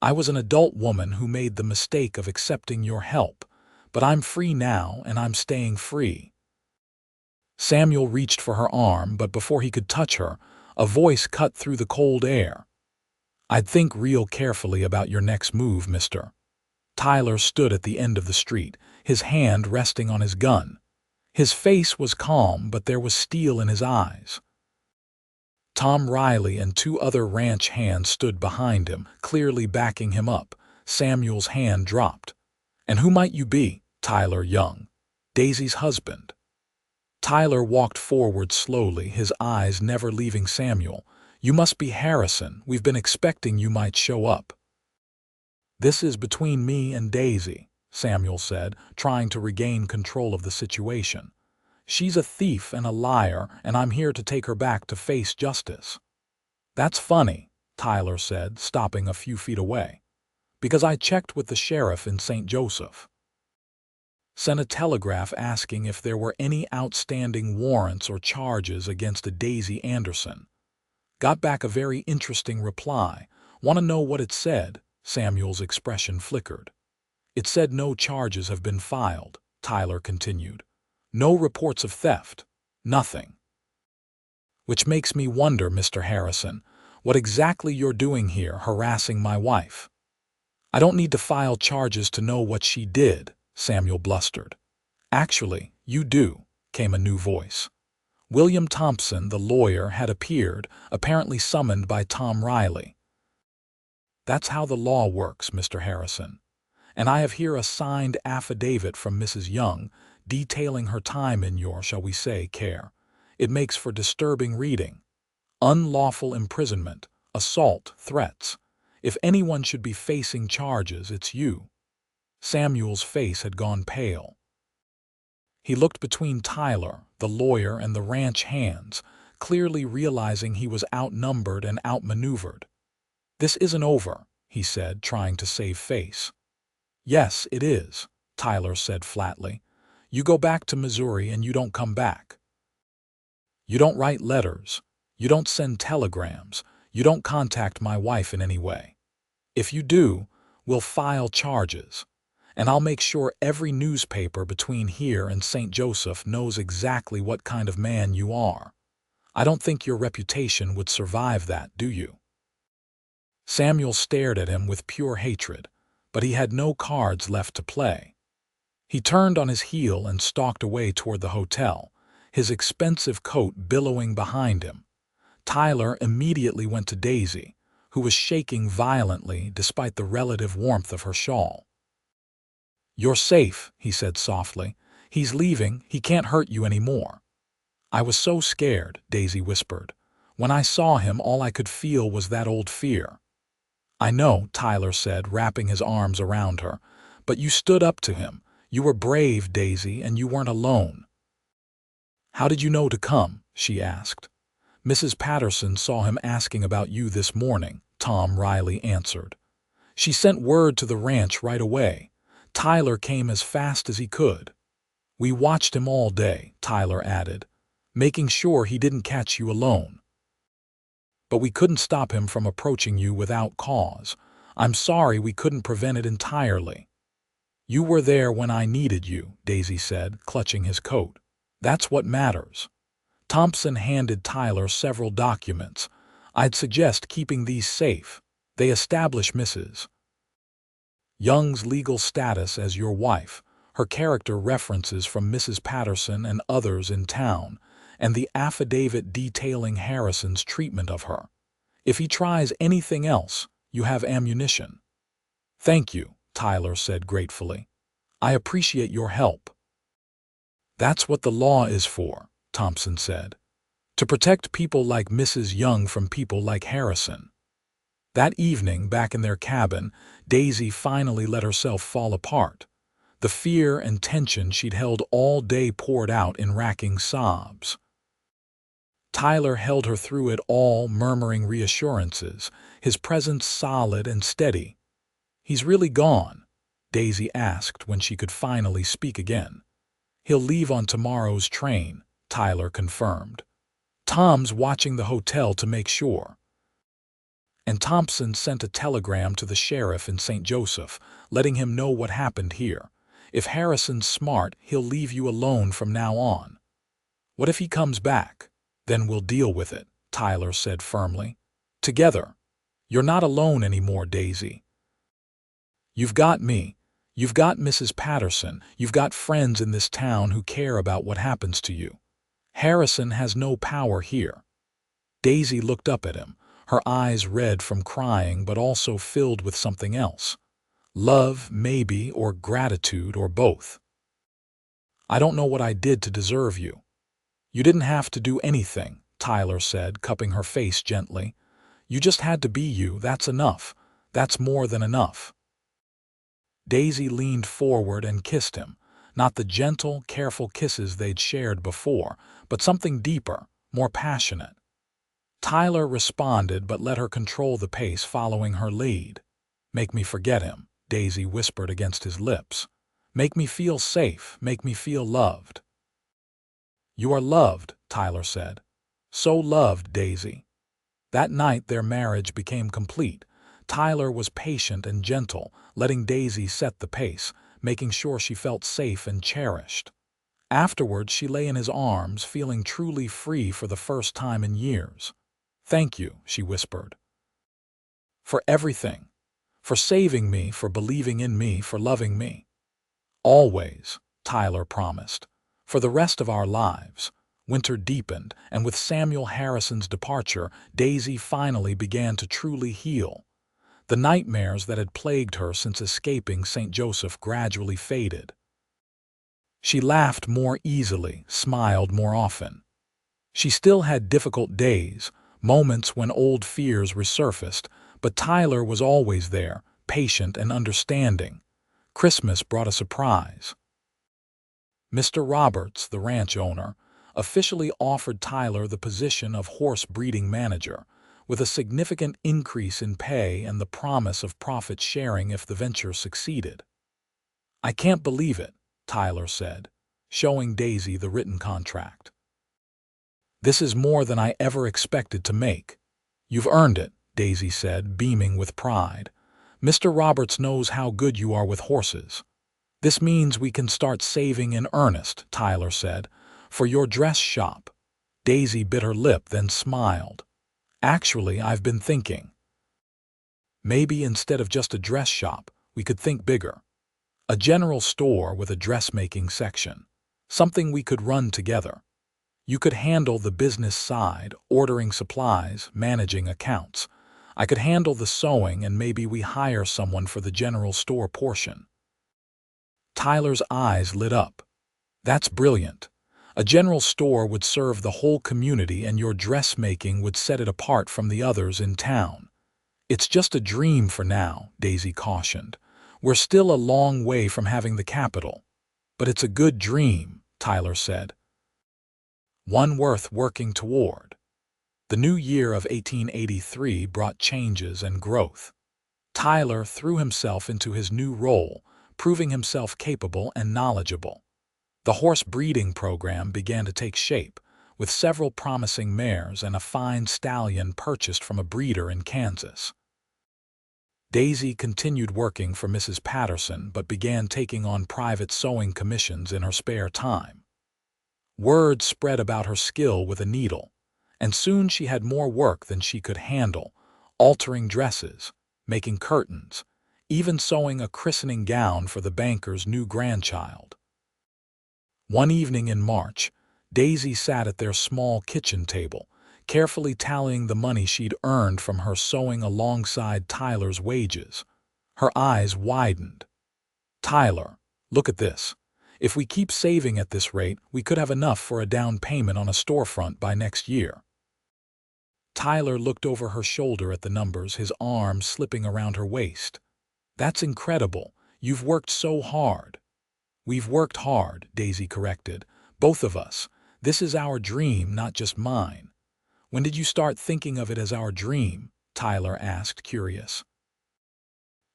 "I was an adult woman who made the mistake of accepting your help, but I'm free now and I'm staying free." Samuel reached for her arm, but before he could touch her, a voice cut through the cold air. "I'd think real carefully about your next move, mister." Tyler stood at the end of the street, his hand resting on his gun. His face was calm, but there was steel in his eyes. Tom Riley and two other ranch hands stood behind him, clearly backing him up. Samuel's hand dropped. "And who might you be?" "Tyler Young, Daisy's husband." Tyler walked forward slowly, his eyes never leaving Samuel. "You must be Harrison. We've been expecting you might show up." "This is between me and Daisy," Samuel said, trying to regain control of the situation. "She's a thief and a liar, and I'm here to take her back to face justice." "That's funny," Tyler said, stopping a few feet away. "Because I checked with the sheriff in St. Joseph. Sent a telegraph asking if there were any outstanding warrants or charges against a Daisy Anderson. Got back a very interesting reply. Want to know what it said?" Samuel's expression flickered. "It said no charges have been filed," Tyler continued. "No reports of theft. Nothing. Which makes me wonder, Mr. Harrison, what exactly you're doing here harassing my wife." "I don't need to file charges to know what she did," Samuel blustered. "Actually, you do," came a new voice. William Thompson, the lawyer, had appeared, apparently summoned by Tom Riley. "That's how the law works, Mr. Harrison. And I have here a signed affidavit from Mrs. Young, detailing her time in your, shall we say, care. It makes for disturbing reading. Unlawful imprisonment, assault, threats. If anyone should be facing charges, it's you." Samuel's face had gone pale. He looked between Tyler, the lawyer, and the ranch hands, clearly realizing he was outnumbered and outmaneuvered. "This isn't over," he said, trying to save face. "Yes, it is," Tyler said flatly. "You go back to Missouri and you don't come back. You don't write letters. You don't send telegrams. You don't contact my wife in any way. If you do, we'll file charges. And I'll make sure every newspaper between here and St. Joseph knows exactly what kind of man you are. I don't think your reputation would survive that, do you?" Samuel stared at him with pure hatred, but he had no cards left to play. He turned on his heel and stalked away toward the hotel, his expensive coat billowing behind him. Tyler immediately went to Daisy, who was shaking violently despite the relative warmth of her shawl. "You're safe," he said softly. "He's leaving. He can't hurt you anymore." "I was so scared," Daisy whispered. "When I saw him, all I could feel was that old fear." "I know," Tyler said, wrapping his arms around her. "But you stood up to him. You were brave, Daisy, and you weren't alone. How did you know to come? She asked. Mrs. Patterson saw him asking about you this morning, Tom Riley answered. She sent word to the ranch right away. Tyler came as fast as he could. We watched him all day, Tyler added, making sure he didn't catch you alone. But we couldn't stop him from approaching you without cause. I'm sorry we couldn't prevent it entirely. You were there when I needed you, Daisy said, clutching his coat. That's what matters. Thompson handed Tyler several documents. I'd suggest keeping these safe. They establish Mrs. Young's legal status as your wife, her character references from Mrs. Patterson and others in town, and the affidavit detailing Harrison's treatment of her. If he tries anything else, you have ammunition. Thank you, Tyler said gratefully. I appreciate your help. That's what the law is for, Thompson said. To protect people like Mrs. Young from people like Harrison. That evening, back in their cabin, Daisy finally let herself fall apart. The fear and tension she'd held all day poured out in racking sobs. Tyler held her through it all, murmuring reassurances, his presence solid and steady. He's really gone, Daisy asked when she could finally speak again. He'll leave on tomorrow's train, Tyler confirmed. Tom's watching the hotel to make sure. And Thompson sent a telegram to the sheriff in St. Joseph, letting him know what happened here. If Harrison's smart, he'll leave you alone from now on. What if he comes back? Then we'll deal with it, Tyler said firmly. Together. You're not alone anymore, Daisy. You've got me. You've got Mrs. Patterson. You've got friends in this town who care about what happens to you. Harrison has no power here. Daisy looked up at him, her eyes red from crying but also filled with something else. Love, maybe, or gratitude, or both. I don't know what I did to deserve you. You didn't have to do anything, Tyler said, cupping her face gently. You just had to be you, that's enough. That's more than enough. Daisy leaned forward and kissed him, not the gentle, careful kisses they'd shared before, but something deeper, more passionate. Tyler responded but let her control the pace following her lead. Make me forget him, Daisy whispered against his lips. Make me feel safe, make me feel loved. You are loved, Tyler said. So loved, Daisy. That night their marriage became complete. Tyler was patient and gentle, letting Daisy set the pace, making sure she felt safe and cherished. Afterwards, she lay in his arms, feeling truly free for the first time in years. Thank you, she whispered. For everything. For saving me, for believing in me, for loving me. Always, Tyler promised. For the rest of our lives. Winter deepened, and with Samuel Harrison's departure, Daisy finally began to truly heal. The nightmares that had plagued her since escaping St. Joseph gradually faded. She laughed more easily, smiled more often. She still had difficult days, moments when old fears resurfaced, but Tyler was always there, patient and understanding. Christmas brought a surprise. Mr. Roberts, the ranch owner, officially offered Tyler the position of horse breeding manager, with a significant increase in pay and the promise of profit sharing if the venture succeeded. I can't believe it, Tyler said, showing Daisy the written contract. This is more than I ever expected to make. You've earned it, Daisy said, beaming with pride. Mr. Roberts knows how good you are with horses. This means we can start saving in earnest, Tyler said, for your dress shop. Daisy bit her lip, then smiled. Actually, I've been thinking. Maybe instead of just a dress shop, we could think bigger. A general store with a dressmaking section. Something we could run together. You could handle the business side, ordering supplies, managing accounts. I could handle the sewing, and maybe we hire someone for the general store portion. Tyler's eyes lit up. That's brilliant. A general store would serve the whole community, and your dressmaking would set it apart from the others in town. It's just a dream for now, Daisy cautioned. We're still a long way from having the capital. "But it's a good dream," Tyler said. "One worth working toward." The new year of 1883 brought changes and growth. Tyler threw himself into his new role, proving himself capable and knowledgeable. The horse breeding program began to take shape, with several promising mares and a fine stallion purchased from a breeder in Kansas. Daisy continued working for Mrs. Patterson but began taking on private sewing commissions in her spare time. Word spread about her skill with a needle, and soon she had more work than she could handle, altering dresses, making curtains, even sewing a christening gown for the banker's new grandchild. One evening in March, Daisy sat at their small kitchen table, carefully tallying the money she'd earned from her sewing alongside Tyler's wages. Her eyes widened. "Tyler, look at this. If we keep saving at this rate, we could have enough for a down payment on a storefront by next year." Tyler looked over her shoulder at the numbers, his arm slipping around her waist. "That's incredible. You've worked so hard." "We've worked hard," Daisy corrected. "Both of us. This is our dream, not just mine." "When did you start thinking of it as our dream?" Tyler asked, curious.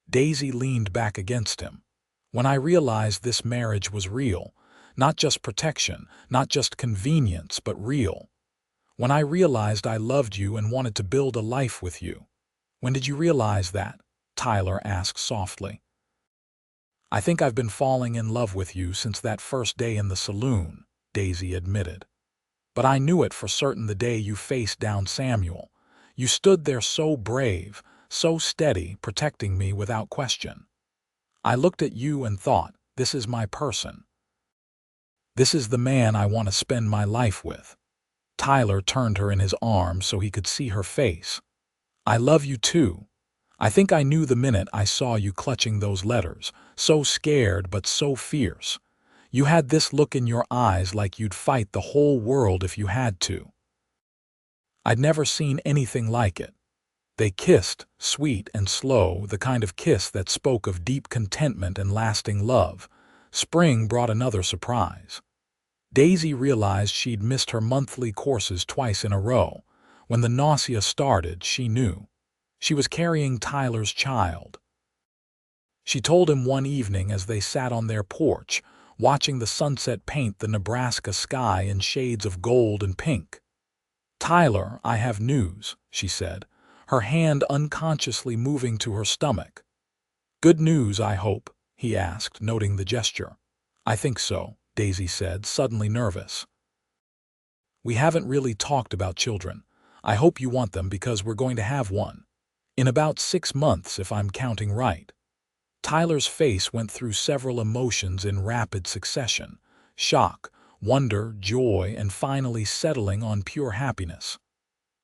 Daisy leaned back against him. "When I realized this marriage was real, not just protection, not just convenience, but real. When I realized I loved you and wanted to build a life with you." "When did you realize that?" Tyler asked softly. "I think I've been falling in love with you since that first day in the saloon," Daisy admitted. "But I knew it for certain the day you faced down Samuel. You stood there so brave, so steady, protecting me without question. I looked at you and thought, this is my person. This is the man I want to spend my life with." Tyler turned her in his arms so he could see her face. "I love you too. I think I knew the minute I saw you clutching those letters, so scared but so fierce. You had this look in your eyes like you'd fight the whole world if you had to. I'd never seen anything like it." They kissed, sweet and slow, the kind of kiss that spoke of deep contentment and lasting love. Spring brought another surprise. Daisy realized she'd missed her monthly courses twice in a row. When the nausea started, she knew. She was carrying Tyler's child. She told him one evening as they sat on their porch, watching the sunset paint the Nebraska sky in shades of gold and pink. "Tyler, I have news," she said, her hand unconsciously moving to her stomach. "Good news, I hope?" he asked, noting the gesture. "I think so," Daisy said, suddenly nervous. "We haven't really talked about children. I hope you want them because we're going to have one. In about 6 months, if I'm counting right." Tyler's face went through several emotions in rapid succession: shock, wonder, joy, and finally settling on pure happiness.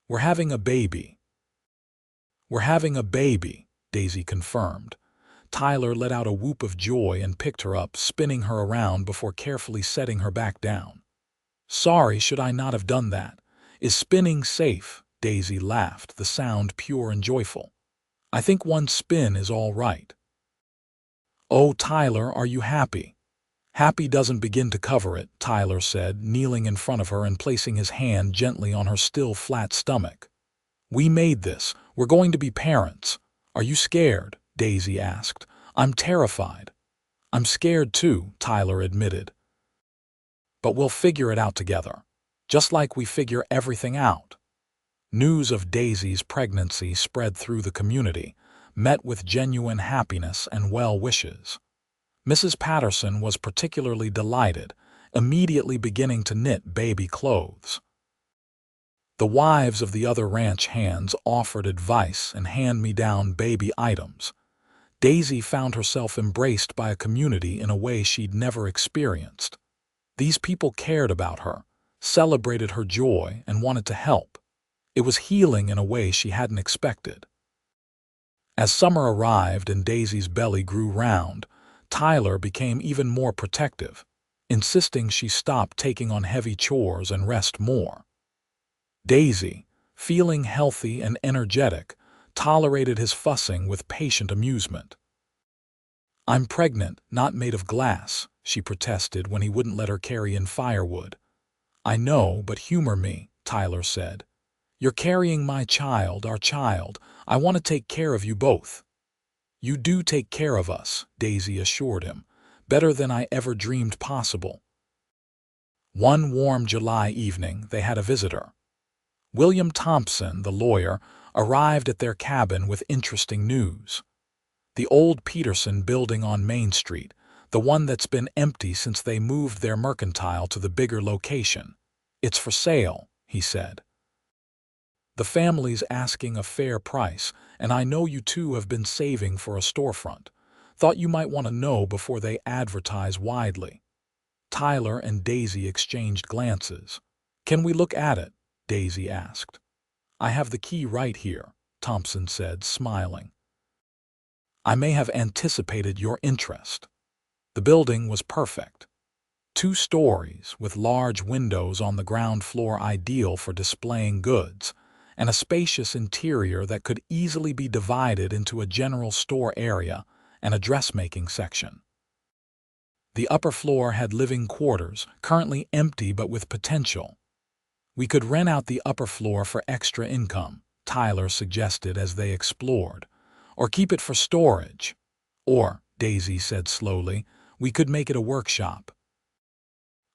"We're having a baby." "We're having a baby," Daisy confirmed. Tyler let out a whoop of joy and picked her up, spinning her around before carefully setting her back down. "Sorry, should I not have done that? Is spinning safe?" Daisy laughed, the sound pure and joyful. "I think one spin is all right." "Oh, Tyler, are you happy?" "Happy doesn't begin to cover it," Tyler said, kneeling in front of her and placing his hand gently on her still flat stomach. "We made this. We're going to be parents. Are you scared?" Daisy asked. "I'm terrified." "I'm scared too," Tyler admitted. "But we'll figure it out together, just like we figure everything out." News of Daisy's pregnancy spread through the community, met with genuine happiness and well wishes. Mrs. Patterson was particularly delighted, immediately beginning to knit baby clothes. The wives of the other ranch hands offered advice and hand-me-down baby items. Daisy found herself embraced by a community in a way she'd never experienced. These people cared about her, celebrated her joy, and wanted to help. It was healing in a way she hadn't expected. As summer arrived and Daisy's belly grew round, Tyler became even more protective, insisting she stop taking on heavy chores and rest more. Daisy, feeling healthy and energetic, tolerated his fussing with patient amusement. "I'm pregnant, not made of glass," she protested when he wouldn't let her carry in firewood. "I know, but humor me," Tyler said. "You're carrying my child, our child. I want to take care of you both." "You do take care of us," Daisy assured him. "Better than I ever dreamed possible." One warm July evening, they had a visitor. William Thompson, the lawyer, arrived at their cabin with interesting news. The old Peterson building on Main Street, the one that's been empty since they moved their mercantile to the bigger location. "It's for sale," he said. "The family's asking a fair price, and I know you two have been saving for a storefront. Thought you might want to know before they advertise widely." Tyler and Daisy exchanged glances. "Can we look at it?" Daisy asked. "I have the key right here," Thompson said, smiling. "I may have anticipated your interest." The building was perfect. 2 stories, with large windows on the ground floor ideal for displaying goods, and a spacious interior that could easily be divided into a general store area and a dressmaking section. The upper floor had living quarters, currently empty but with potential. "We could rent out the upper floor for extra income," Tyler suggested as they explored. "Or keep it for storage. Or," Daisy said slowly, "we could make it a workshop.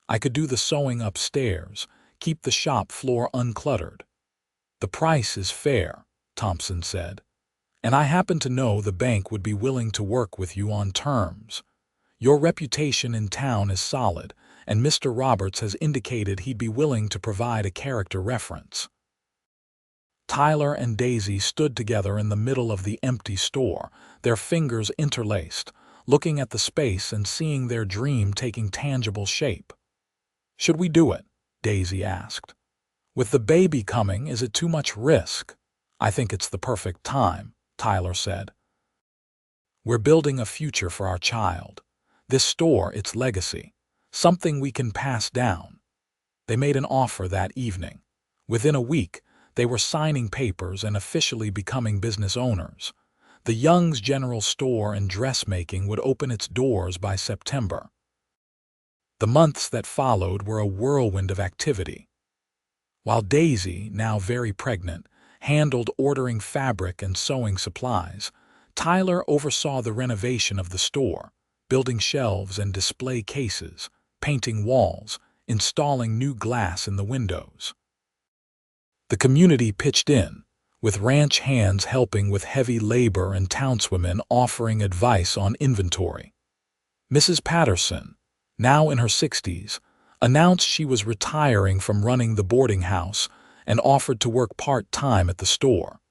I could do the sewing upstairs, keep the shop floor uncluttered." "The price is fair," Thompson said. "And I happen to know the bank would be willing to work with you on terms. Your reputation in town is solid, and Mr. Roberts has indicated he'd be willing to provide a character reference." Tyler and Daisy stood together in the middle of the empty store, their fingers interlaced, looking at the space and seeing their dream taking tangible shape. "Should we do it?" Daisy asked. "With the baby coming, is it too much risk?" "I think it's the perfect time," Tyler said. "We're building a future for our child. This store, its legacy. Something we can pass down." They made an offer that evening. Within a week, they were signing papers and officially becoming business owners. The Young's General Store and Dressmaking would open its doors by September. The months that followed were a whirlwind of activity. While Daisy, now very pregnant, handled ordering fabric and sewing supplies, Tyler oversaw the renovation of the store, building shelves and display cases, painting walls, installing new glass in the windows. The community pitched in, with ranch hands helping with heavy labor and townswomen offering advice on inventory. Mrs. Patterson, now in her 60s, announced she was retiring from running the boarding house and offered to work part-time at the store.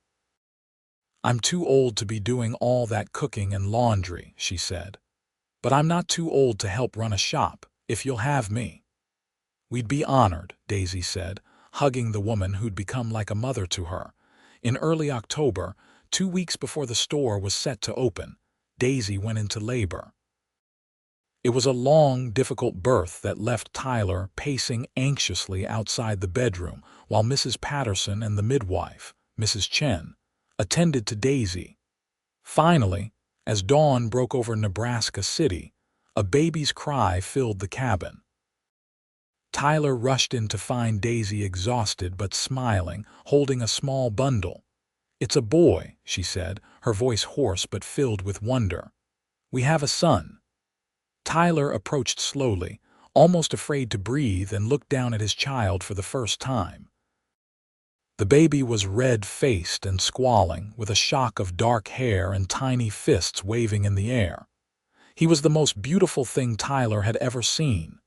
"I'm too old to be doing all that cooking and laundry," she said. "But I'm not too old to help run a shop, if you'll have me." "We'd be honored," Daisy said, hugging the woman who'd become like a mother to her. In early October, 2 weeks before the store was set to open, Daisy went into labor. It was a long, difficult birth that left Tyler pacing anxiously outside the bedroom while Mrs. Patterson and the midwife, Mrs. Chen, attended to Daisy. Finally, as dawn broke over Nebraska City, a baby's cry filled the cabin. Tyler rushed in to find Daisy exhausted but smiling, holding a small bundle. "It's a boy," she said, her voice hoarse but filled with wonder. "We have a son." Tyler approached slowly, almost afraid to breathe, and looked down at his child for the first time. The baby was red-faced and squalling, with a shock of dark hair and tiny fists waving in the air. He was the most beautiful thing Tyler had ever seen.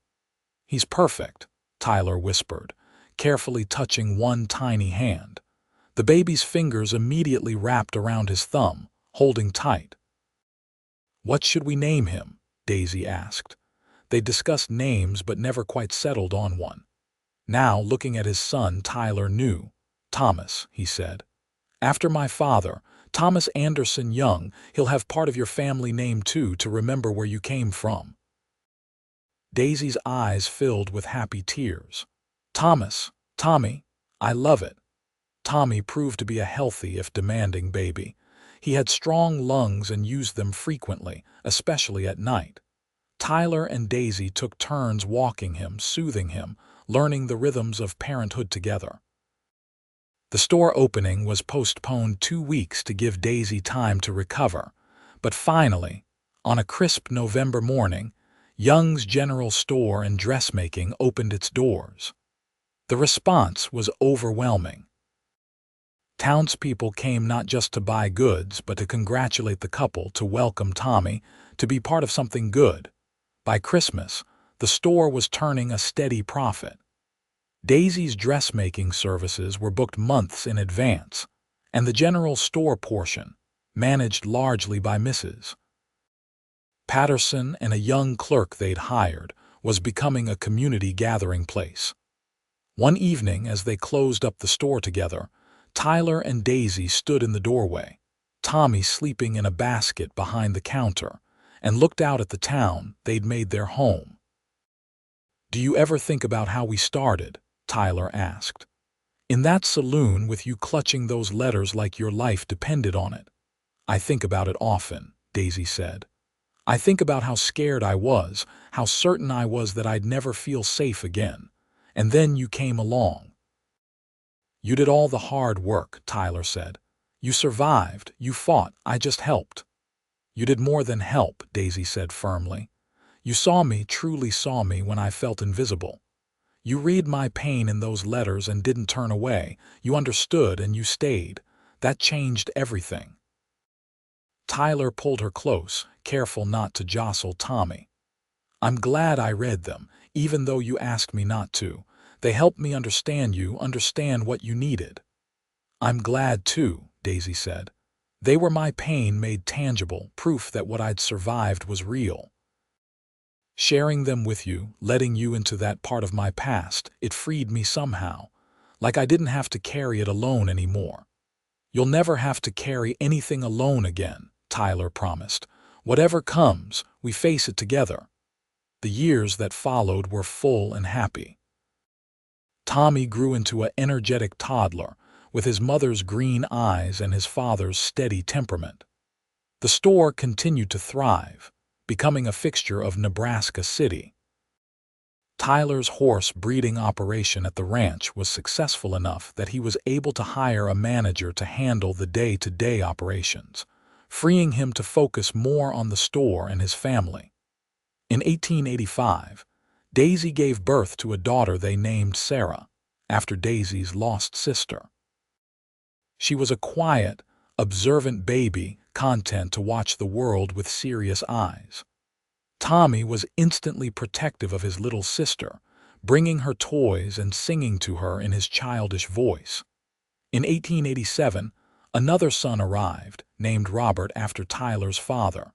"He's perfect," Tyler whispered, carefully touching one tiny hand. The baby's fingers immediately wrapped around his thumb, holding tight. "What should we name him?" Daisy asked. They discussed names but never quite settled on one. Now, looking at his son, Tyler knew. "Thomas," he said. "After my father, Thomas Anderson Young, he'll have part of your family name too to remember where you came from." Daisy's eyes filled with happy tears. "Thomas, Tommy, I love it." Tommy proved to be a healthy if demanding baby. He had strong lungs and used them frequently, especially at night. Tyler and Daisy took turns walking him, soothing him, learning the rhythms of parenthood together. The store opening was postponed 2 weeks to give Daisy time to recover, but finally, on a crisp November morning, Young's General Store and Dressmaking opened its doors. The response was overwhelming. Townspeople came not just to buy goods, but to congratulate the couple, to welcome Tommy, to be part of something good. By Christmas, the store was turning a steady profit. Daisy's dressmaking services were booked months in advance, and the general store portion, managed largely by Mrs. Patterson and a young clerk they'd hired, was becoming a community gathering place. One evening, as they closed up the store together, Tyler and Daisy stood in the doorway, Tommy sleeping in a basket behind the counter, and looked out at the town they'd made their home. "Do you ever think about how we started?" Tyler asked. "In that saloon with you clutching those letters like your life depended on it." "I think about it often," Daisy said. "I think about how scared I was, how certain I was that I'd never feel safe again. And then you came along." "You did all the hard work," Tyler said. "You survived, you fought, I just helped." "You did more than help," Daisy said firmly. "You saw me, truly saw me when I felt invisible. You read my pain in those letters and didn't turn away. You understood and you stayed. That changed everything." Tyler pulled her close, careful not to jostle Tommy. "I'm glad I read them, even though you asked me not to. They helped me understand you, understand what you needed." "I'm glad too," Daisy said. "They were my pain made tangible, proof that what I'd survived was real. Sharing them with you, letting you into that part of my past, it freed me somehow, like I didn't have to carry it alone anymore." "You'll never have to carry anything alone again," Tyler promised. "Whatever comes, we face it together." The years that followed were full and happy. Tommy grew into an energetic toddler, with his mother's green eyes and his father's steady temperament. The store continued to thrive, becoming a fixture of Nebraska City. Tyler's horse breeding operation at the ranch was successful enough that he was able to hire a manager to handle the day-to-day operations, freeing him to focus more on the store and his family. In 1885, Daisy gave birth to a daughter they named Sarah, after Daisy's lost sister. She was a quiet, observant baby, content to watch the world with serious eyes. Tommy was instantly protective of his little sister, bringing her toys and singing to her in his childish voice. In 1887, another son arrived, named Robert after Tyler's father.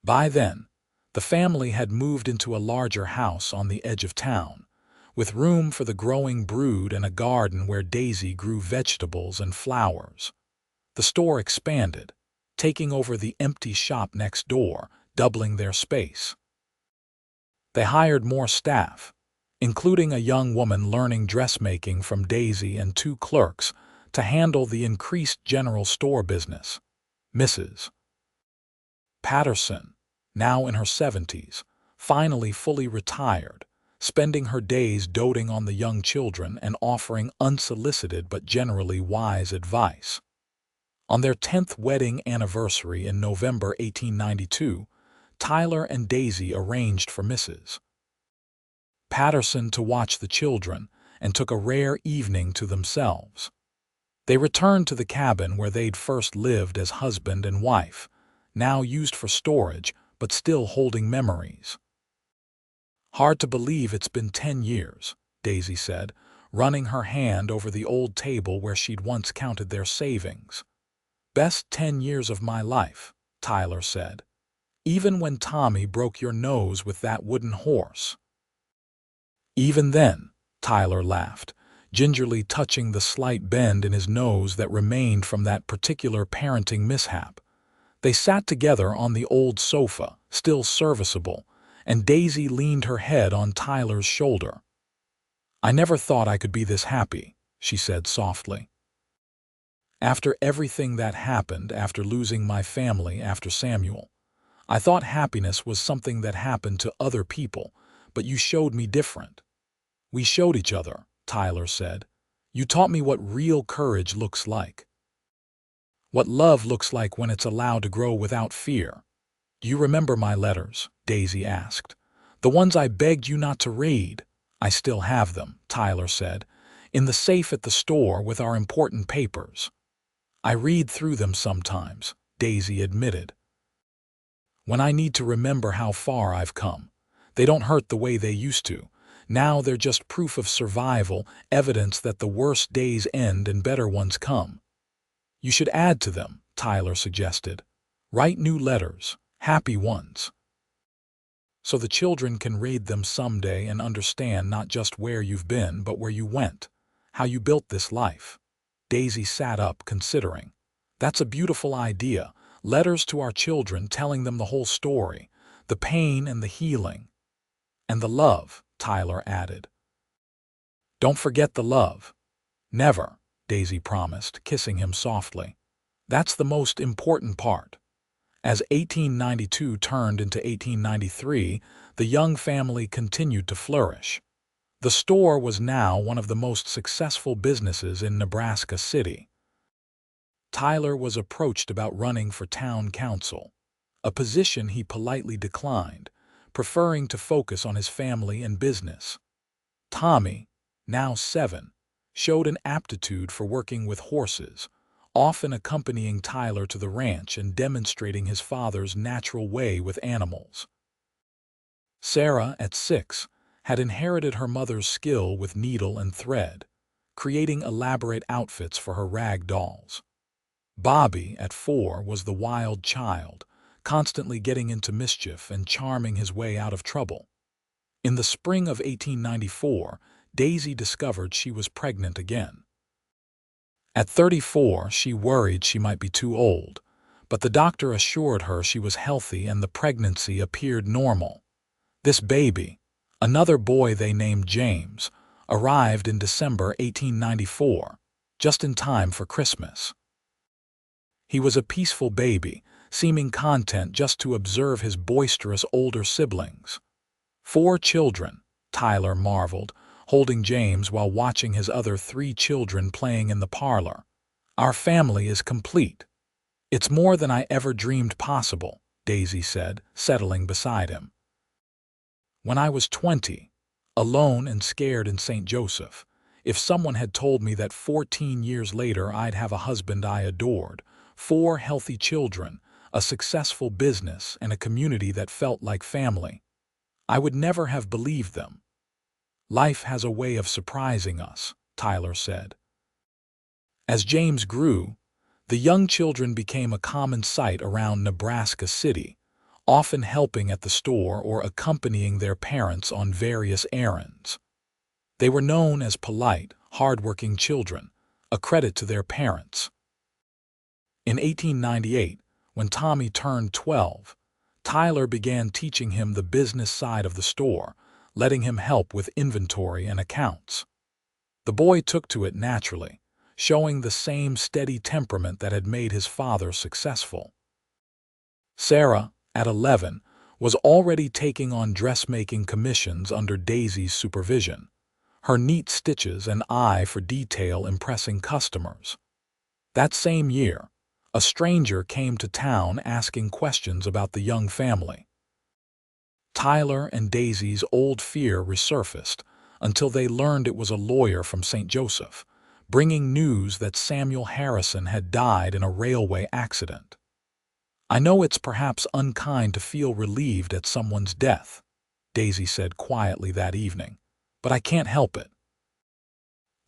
By then, the family had moved into a larger house on the edge of town, with room for the growing brood and a garden where Daisy grew vegetables and flowers. The store expanded, taking over the empty shop next door, doubling their space. They hired more staff, including a young woman learning dressmaking from Daisy and 2 clerks to handle the increased general store business. Mrs. Patterson, now in her 70s, finally fully retired, spending her days doting on the young children and offering unsolicited but generally wise advice. On their 10th wedding anniversary in November 1892, Tyler and Daisy arranged for Mrs. Patterson to watch the children and took a rare evening to themselves. They returned to the cabin where they'd first lived as husband and wife, now used for storage but still holding memories. "Hard to believe it's been 10 years, Daisy said, running her hand over the old table where she'd once counted their savings. "Best 10 years of my life," Tyler said. "Even when Tommy broke your nose with that wooden horse." "Even then," Tyler laughed, gingerly touching the slight bend in his nose that remained from that particular parenting mishap. They sat together on the old sofa, still serviceable, and Daisy leaned her head on Tyler's shoulder. "I never thought I could be this happy," she said softly. After everything that happened, after losing my family, after Samuel, I thought happiness was something that happened to other people, but you showed me different. We showed each other, Tyler said. You taught me what real courage looks like. What love looks like when it's allowed to grow without fear. Do you remember my letters? Daisy asked. The ones I begged you not to read. I still have them, Tyler said, in the safe at the store with our important papers. I read through them sometimes, Daisy admitted. When I need to remember how far I've come. They don't hurt the way they used to. Now they're just proof of survival, evidence that the worst days end and better ones come. You should add to them, Tyler suggested. Write new letters, happy ones. So the children can read them someday and understand not just where you've been, but where you went, how you built this life. Daisy sat up, considering. That's a beautiful idea. Letters to our children telling them the whole story, the pain and the healing. And the love, Tyler added. Don't forget the love. Never, Daisy promised, kissing him softly. That's the most important part. As 1892 turned into 1893, the young family continued to flourish. The store was now one of the most successful businesses in Nebraska City. Tyler was approached about running for town council, a position he politely declined, preferring to focus on his family and business. Tommy, now 7, showed an aptitude for working with horses, often accompanying Tyler to the ranch and demonstrating his father's natural way with animals. Sarah, at 6, had inherited her mother's skill with needle and thread, creating elaborate outfits for her rag dolls. Bobby, at 4, was the wild child, constantly getting into mischief and charming his way out of trouble. In the spring of 1894, Daisy discovered she was pregnant again. At 34, she worried she might be too old, but the doctor assured her she was healthy and the pregnancy appeared normal. This baby, another boy they named James, arrived in December 1894, just in time for Christmas. He was a peaceful baby, seeming content just to observe his boisterous older siblings. 4 children, Tyler marveled, holding James while watching his other 3 children playing in the parlor. Our family is complete. It's more than I ever dreamed possible, Daisy said, settling beside him. When I was 20, alone and scared in St. Joseph, if someone had told me that 14 years later I'd have a husband I adored, 4 healthy children, a successful business, and a community that felt like family, I would never have believed them. Life has a way of surprising us, Tyler said. As James grew, the young children became a common sight around Nebraska City, often helping at the store or accompanying their parents on various errands. They were known as polite, hard-working children, a credit to their parents. In 1898, when Tommy turned 12, Tyler began teaching him the business side of the store, letting him help with inventory and accounts. The boy took to it naturally, showing the same steady temperament that had made his father successful. Sarah, at 11, was already taking on dressmaking commissions under Daisy's supervision, her neat stitches and eye for detail impressing customers. That same year, a stranger came to town asking questions about the young family. Tyler and Daisy's old fear resurfaced until they learned it was a lawyer from St. Joseph, bringing news that Samuel Harrison had died in a railway accident. I know it's perhaps unkind to feel relieved at someone's death, Daisy said quietly that evening, but I can't help it.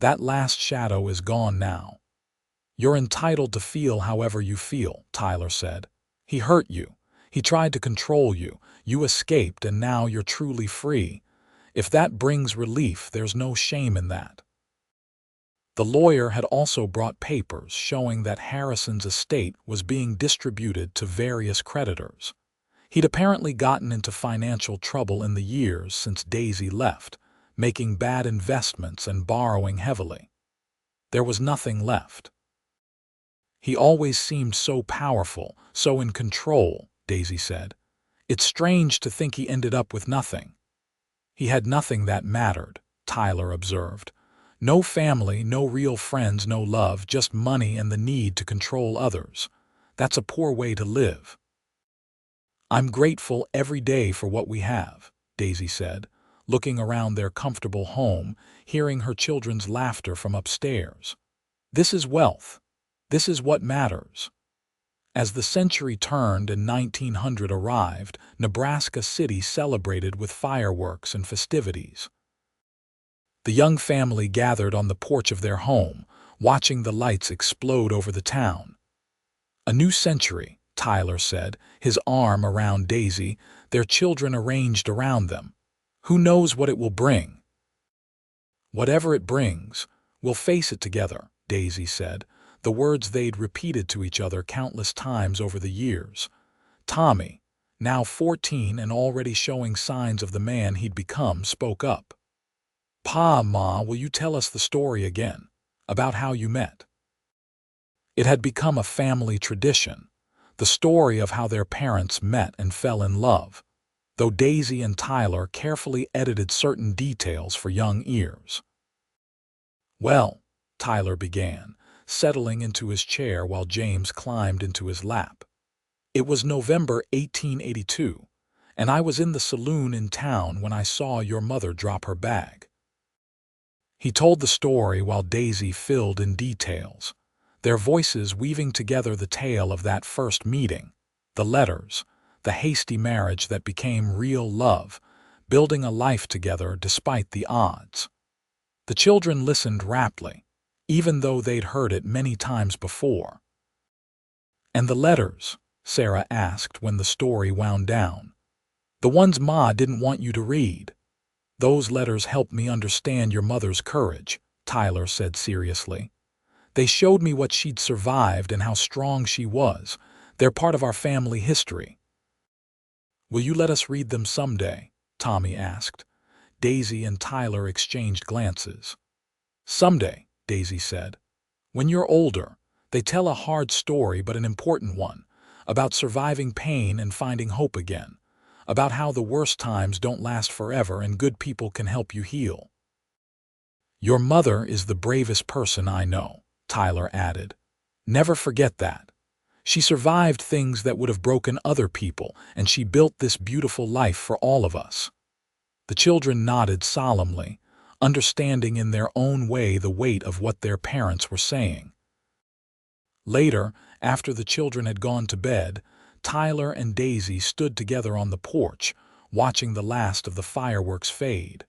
That last shadow is gone now. You're entitled to feel however you feel, Tyler said. He hurt you. He tried to control you. You escaped, and now you're truly free. If that brings relief, there's no shame in that. The lawyer had also brought papers showing that Harrison's estate was being distributed to various creditors. He'd apparently gotten into financial trouble in the years since Daisy left, making bad investments and borrowing heavily. There was nothing left. He always seemed so powerful, so in control, Daisy said. It's strange to think he ended up with nothing. He had nothing that mattered, Tyler observed. No family, no real friends, no love, just money and the need to control others. That's a poor way to live. I'm grateful every day for what we have, Daisy said, looking around their comfortable home, hearing her children's laughter from upstairs. This is wealth. This is what matters. As the century turned and 1900 arrived, Nebraska City celebrated with fireworks and festivities. The young family gathered on the porch of their home, watching the lights explode over the town. A new century, Tyler said, his arm around Daisy, their children arranged around them. Who knows what it will bring? Whatever it brings, we'll face it together, Daisy said, the words they'd repeated to each other countless times over the years. Tommy, now 14 and already showing signs of the man he'd become, spoke up. Pa, Ma, will you tell us the story again, about how you met? It had become a family tradition, the story of how their parents met and fell in love, though Daisy and Tyler carefully edited certain details for young ears. Well, Tyler began, settling into his chair while James climbed into his lap. It was November 1882, and I was in the saloon in town when I saw your mother drop her bag. He told the story while Daisy filled in details, their voices weaving together the tale of that first meeting, the letters, the hasty marriage that became real love, building a life together despite the odds. The children listened raptly, even though they'd heard it many times before. And the letters? Sarah asked when the story wound down. The ones Ma didn't want you to read. Those letters helped me understand your mother's courage, Tyler said seriously. They showed me what she'd survived and how strong she was. They're part of our family history. Will you let us read them someday? Tommy asked. Daisy and Tyler exchanged glances. Someday, Daisy said. When you're older, they tell a hard story but an important one, about surviving pain and finding hope again, about how the worst times don't last forever and good people can help you heal. Your mother is the bravest person I know, Tyler added. Never forget that. She survived things that would have broken other people, and she built this beautiful life for all of us. The children nodded solemnly, understanding in their own way the weight of what their parents were saying. Later, after the children had gone to bed, Tyler and Daisy stood together on the porch, watching the last of the fireworks fade.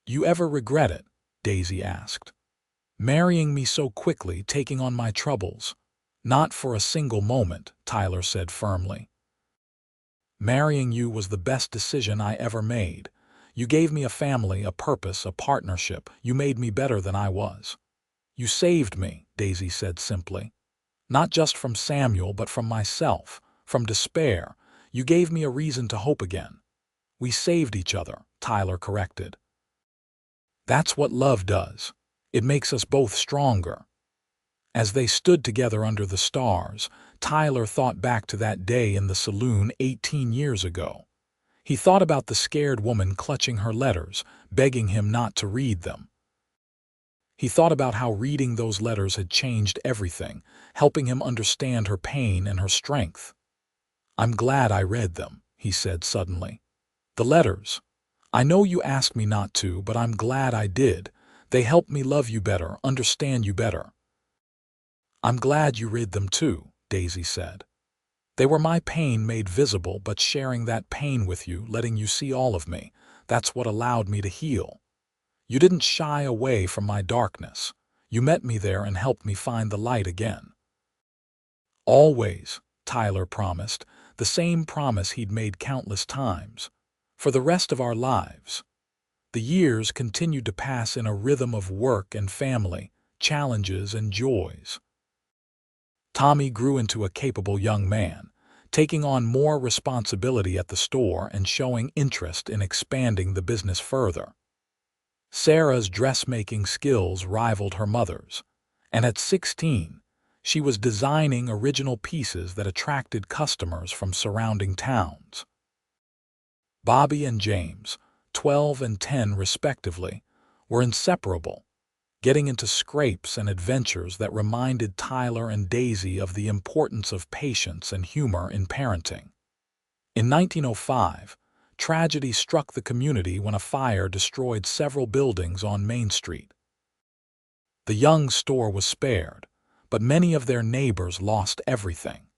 You ever regret it? Daisy asked. Marrying me so quickly, taking on my troubles. Not for a single moment, Tyler said firmly. Marrying you was the best decision I ever made. You gave me a family, a purpose, a partnership. You made me better than I was. You saved me, Daisy said simply. Not just from Samuel, but from myself, from despair. You gave me a reason to hope again. We saved each other, Tyler corrected. That's what love does. It makes us both stronger. As they stood together under the stars, Tyler thought back to that day in the saloon 18 years ago. He thought about the scared woman clutching her letters, begging him not to read them. He thought about how reading those letters had changed everything, helping him understand her pain and her strength. I'm glad I read them, he said suddenly. The letters. I know you asked me not to, but I'm glad I did. They helped me love you better, understand you better. I'm glad you read them too, Daisy said. They were my pain made visible, but sharing that pain with you, letting you see all of me, that's what allowed me to heal. You didn't shy away from my darkness. You met me there and helped me find the light again. Always, Tyler promised, the same promise he'd made countless times. For the rest of our lives. The years continued to pass in a rhythm of work and family, challenges and joys. Tommy grew into a capable young man, taking on more responsibility at the store and showing interest in expanding the business further. Sarah's dressmaking skills rivaled her mother's, and at 16, She was designing original pieces that attracted customers from surrounding towns. Bobby and James, 12 and 10 respectively, were inseparable, getting into scrapes and adventures that reminded Tyler and Daisy of the importance of patience and humor in parenting. In 1905, tragedy struck the community when a fire destroyed several buildings on Main Street. The Young store was spared, but many of their neighbors lost everything.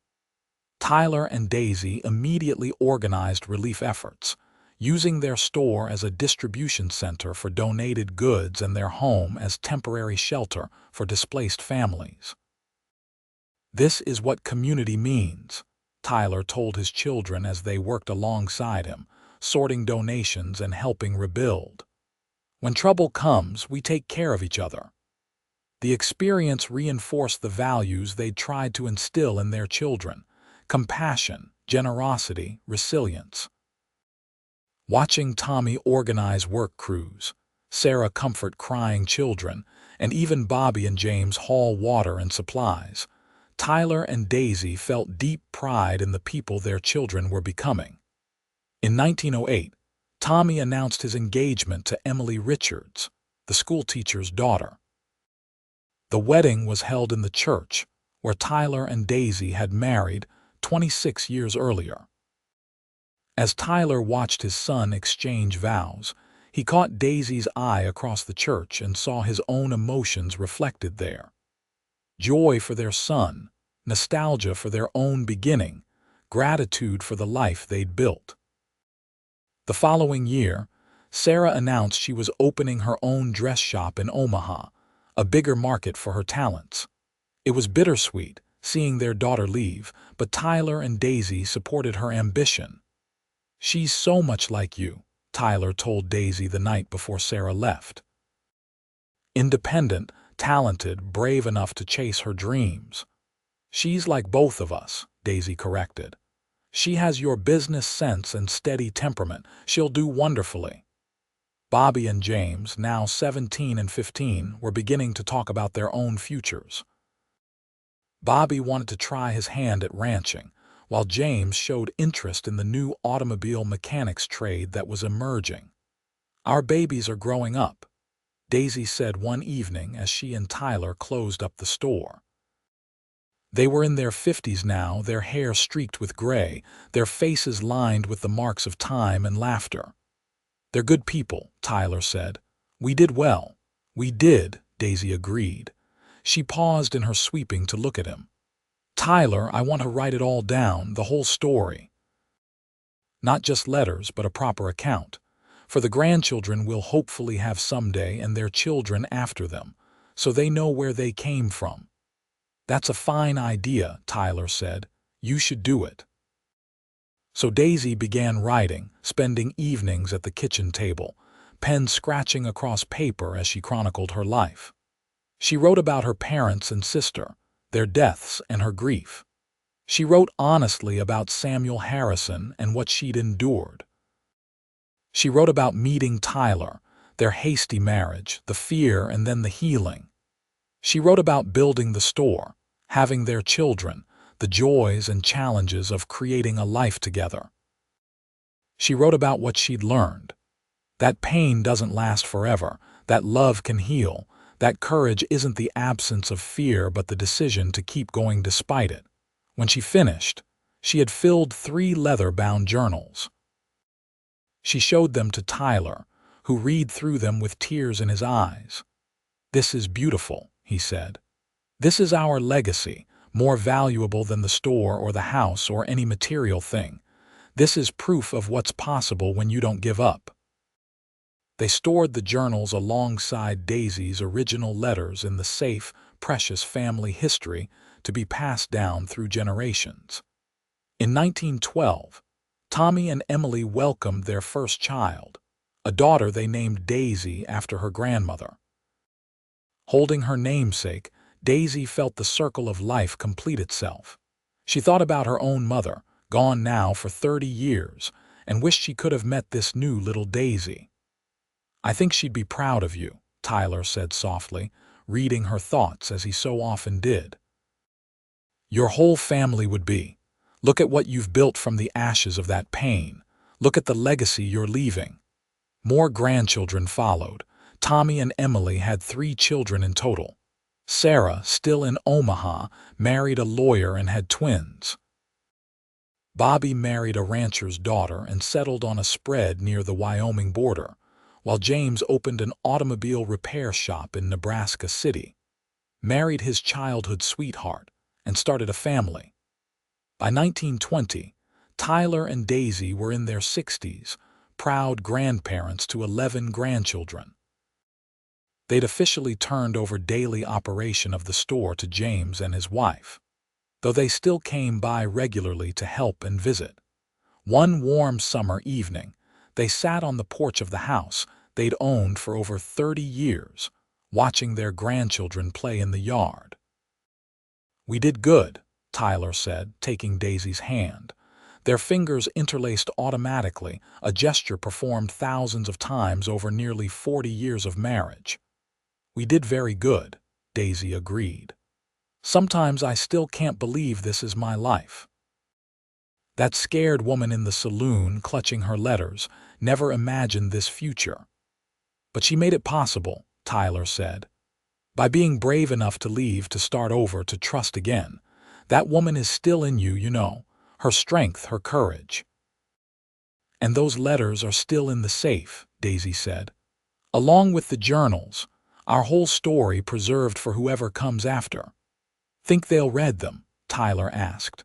Tyler and Daisy immediately organized relief efforts, using their store as a distribution center for donated goods and their home as temporary shelter for displaced families. "This is what community means," Tyler told his children as they worked alongside him, sorting donations and helping rebuild. "When trouble comes, we take care of each other." The experience reinforced the values they'd tried to instill in their children: compassion, generosity, resilience. Watching Tommy organize work crews, Sarah comfort crying children, and even Bobby and James haul water and supplies, Tyler and Daisy felt deep pride in the people their children were becoming. In 1908, Tommy announced his engagement to Emily Richards, the schoolteacher's daughter. The wedding was held in the church, where Tyler and Daisy had married 26 years earlier. As Tyler watched his son exchange vows, he caught Daisy's eye across the church and saw his own emotions reflected there. Joy for their son, nostalgia for their own beginning, gratitude for the life they'd built. The following year, Sarah announced she was opening her own dress shop in Omaha, a bigger market for her talents. It was bittersweet, seeing their daughter leave, but Tyler and Daisy supported her ambition. "She's so much like you," Tyler told Daisy the night before Sarah left. "Independent, talented, brave enough to chase her dreams." "She's like both of us," Daisy corrected. "She has your business sense and steady temperament. She'll do wonderfully." Bobby and James, now 17 and 15, were beginning to talk about their own futures. Bobby wanted to try his hand at ranching, while James showed interest in the new automobile mechanics trade that was emerging. "Our babies are growing up," Daisy said one evening as she and Tyler closed up the store. They were in their 50s now, their hair streaked with gray, their faces lined with the marks of time and laughter. "They're good people," Tyler said. "We did well." "We did," Daisy agreed. She paused in her sweeping to look at him. "Tyler, I want to write it all down, the whole story. Not just letters, but a proper account. For the grandchildren we'll hopefully have someday and their children after them, so they know where they came from." "That's a fine idea," Tyler said. "You should do it." So Daisy began writing, spending evenings at the kitchen table, pen scratching across paper as she chronicled her life. She wrote about her parents and sister, their deaths and her grief. She wrote honestly about Samuel Harrison and what she'd endured. She wrote about meeting Tyler, their hasty marriage, the fear and then the healing. She wrote about building the store, having their children, the joys and challenges of creating a life together. She wrote about what she'd learned. That pain doesn't last forever, that love can heal, that courage isn't the absence of fear but the decision to keep going despite it. When she finished, she had filled 3 leather-bound journals. She showed them to Tyler, who read through them with tears in his eyes. "This is beautiful," he said. "This is our legacy, more valuable than the store or the house or any material thing. This is proof of what's possible when you don't give up." They stored the journals alongside Daisy's original letters in the safe, precious family history to be passed down through generations. In 1912, Tommy and Emily welcomed their first child, a daughter they named Daisy after her grandmother. Holding her namesake, Daisy felt the circle of life complete itself. She thought about her own mother, gone now for 30 years, and wished she could have met this new little Daisy. "I think she'd be proud of you," Tyler said softly, reading her thoughts as he so often did. Your whole family would be. Look at what you've built from the ashes of that pain. Look at the legacy you're leaving. More grandchildren followed. Tommy and Emily had 3 children in total. Sarah, still in Omaha, married a lawyer and had twins. Bobby married a rancher's daughter and settled on a spread near the Wyoming border, while James opened an automobile repair shop in Nebraska City, married his childhood sweetheart, and started a family. By 1920, Tyler and Daisy were in their 60s, proud grandparents to 11 grandchildren. They'd officially turned over daily operation of the store to James and his wife, though they still came by regularly to help and visit. One warm summer evening, they sat on the porch of the house they'd owned for over 30 years, watching their grandchildren play in the yard. "We did good," Tyler said, taking Daisy's hand. Their fingers interlaced automatically, a gesture performed thousands of times over nearly 40 years of marriage. "We did very good," Daisy agreed. "Sometimes I still can't believe this is my life." That scared woman in the saloon, clutching her letters, never imagined this future. "But she made it possible," Tyler said. "By being brave enough to leave, to start over, to trust again. That woman is still in you, you know. Her strength, her courage." "And those letters are still in the safe," Daisy said. "Along with the journals, our whole story preserved for whoever comes after." "Think they'll read them?" Tyler asked.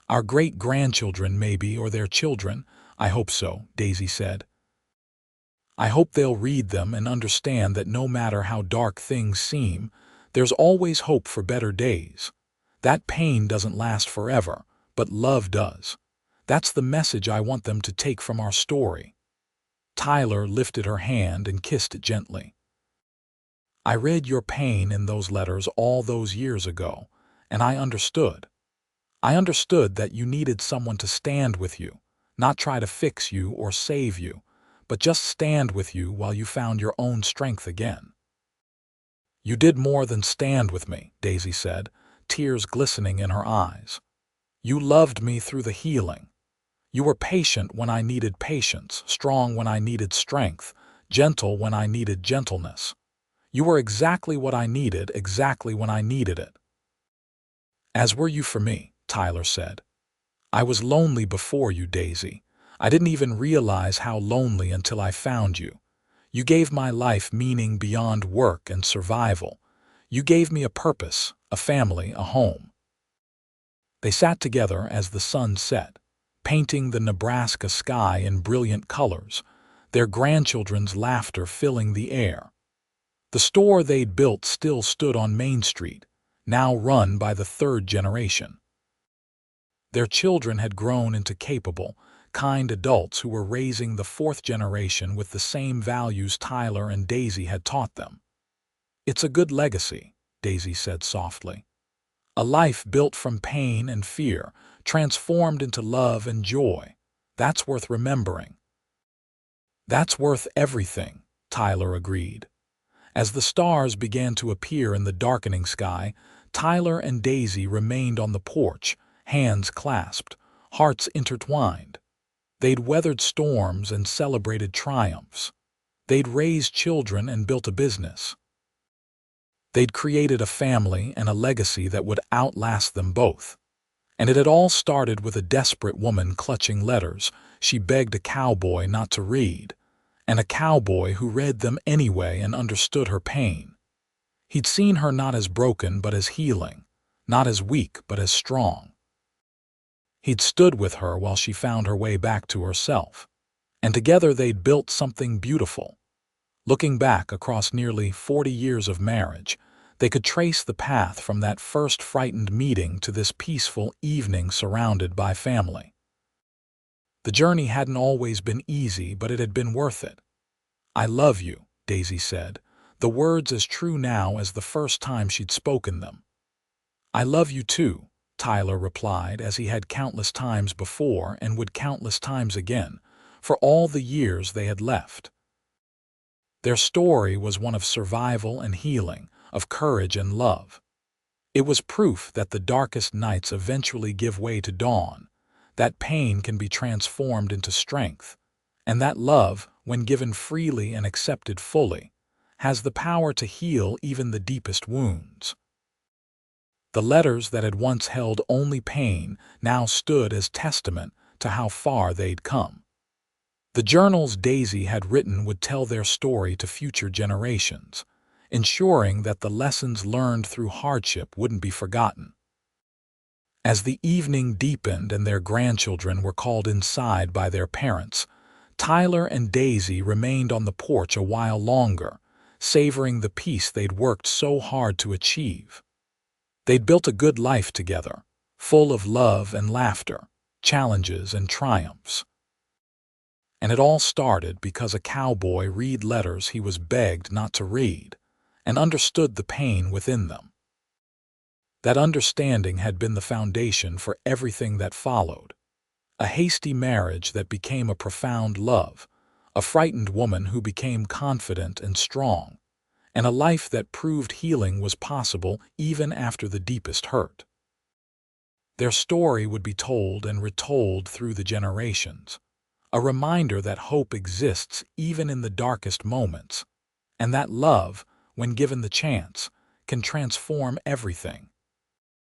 "Our great-grandchildren, maybe, or their children." "I hope so," Daisy said. "I hope they'll read them and understand that no matter how dark things seem, there's always hope for better days. That pain doesn't last forever, but love does. That's the message I want them to take from our story." Tyler lifted her hand and kissed it gently. "I read your pain in those letters all those years ago, and I understood. I understood that you needed someone to stand with you, not try to fix you or save you, but just stand with you while you found your own strength again." "You did more than stand with me," Daisy said, tears glistening in her eyes. "You loved me through the healing. You were patient when I needed patience, strong when I needed strength, gentle when I needed gentleness. You were exactly what I needed, exactly when I needed it." "As were you for me," Tyler said. "I was lonely before you, Daisy. I didn't even realize how lonely until I found you. You gave my life meaning beyond work and survival. You gave me a purpose, a family, a home." They sat together as the sun set, painting the Nebraska sky in brilliant colors, their grandchildren's laughter filling the air. The store they'd built still stood on Main Street, now run by the 3rd generation. Their children had grown into capable, kind adults who were raising the 4th generation with the same values Tyler and Daisy had taught them. "It's a good legacy," Daisy said softly. "A life built from pain and fear, transformed into love and joy. That's worth remembering." "That's worth everything," Tyler agreed. As the stars began to appear in the darkening sky, Tyler and Daisy remained on the porch, hands clasped, hearts intertwined. They'd weathered storms and celebrated triumphs. They'd raised children and built a business. They'd created a family and a legacy that would outlast them both. And it had all started with a desperate woman clutching letters she begged a cowboy not to read, and a cowboy who read them anyway and understood her pain. He'd seen her not as broken but as healing, not as weak but as strong. He'd stood with her while she found her way back to herself, and together they'd built something beautiful. Looking back across nearly 40 years of marriage, they could trace the path from that first frightened meeting to this peaceful evening surrounded by family. The journey hadn't always been easy, but it had been worth it. "I love you," Daisy said, the words as true now as the first time she'd spoken them. "I love you too," Tyler replied, as he had countless times before and would countless times again, for all the years they had left. Their story was one of survival and healing, of courage and love. It was proof that the darkest nights eventually give way to dawn, that pain can be transformed into strength, and that love, when given freely and accepted fully, has the power to heal even the deepest wounds. The letters that had once held only pain now stood as testament to how far they'd come. The journals Daisy had written would tell their story to future generations, ensuring that the lessons learned through hardship wouldn't be forgotten. As the evening deepened and their grandchildren were called inside by their parents, Tyler and Daisy remained on the porch a while longer, savoring the peace they'd worked so hard to achieve. They'd built a good life together, full of love and laughter, challenges and triumphs. And it all started because a cowboy read letters he was begged not to read, and understood the pain within them. That understanding had been the foundation for everything that followed. A hasty marriage that became a profound love, a frightened woman who became confident and strong, and a life that proved healing was possible even after the deepest hurt. Their story would be told and retold through the generations, a reminder that hope exists even in the darkest moments, and that love, when given the chance, can transform everything.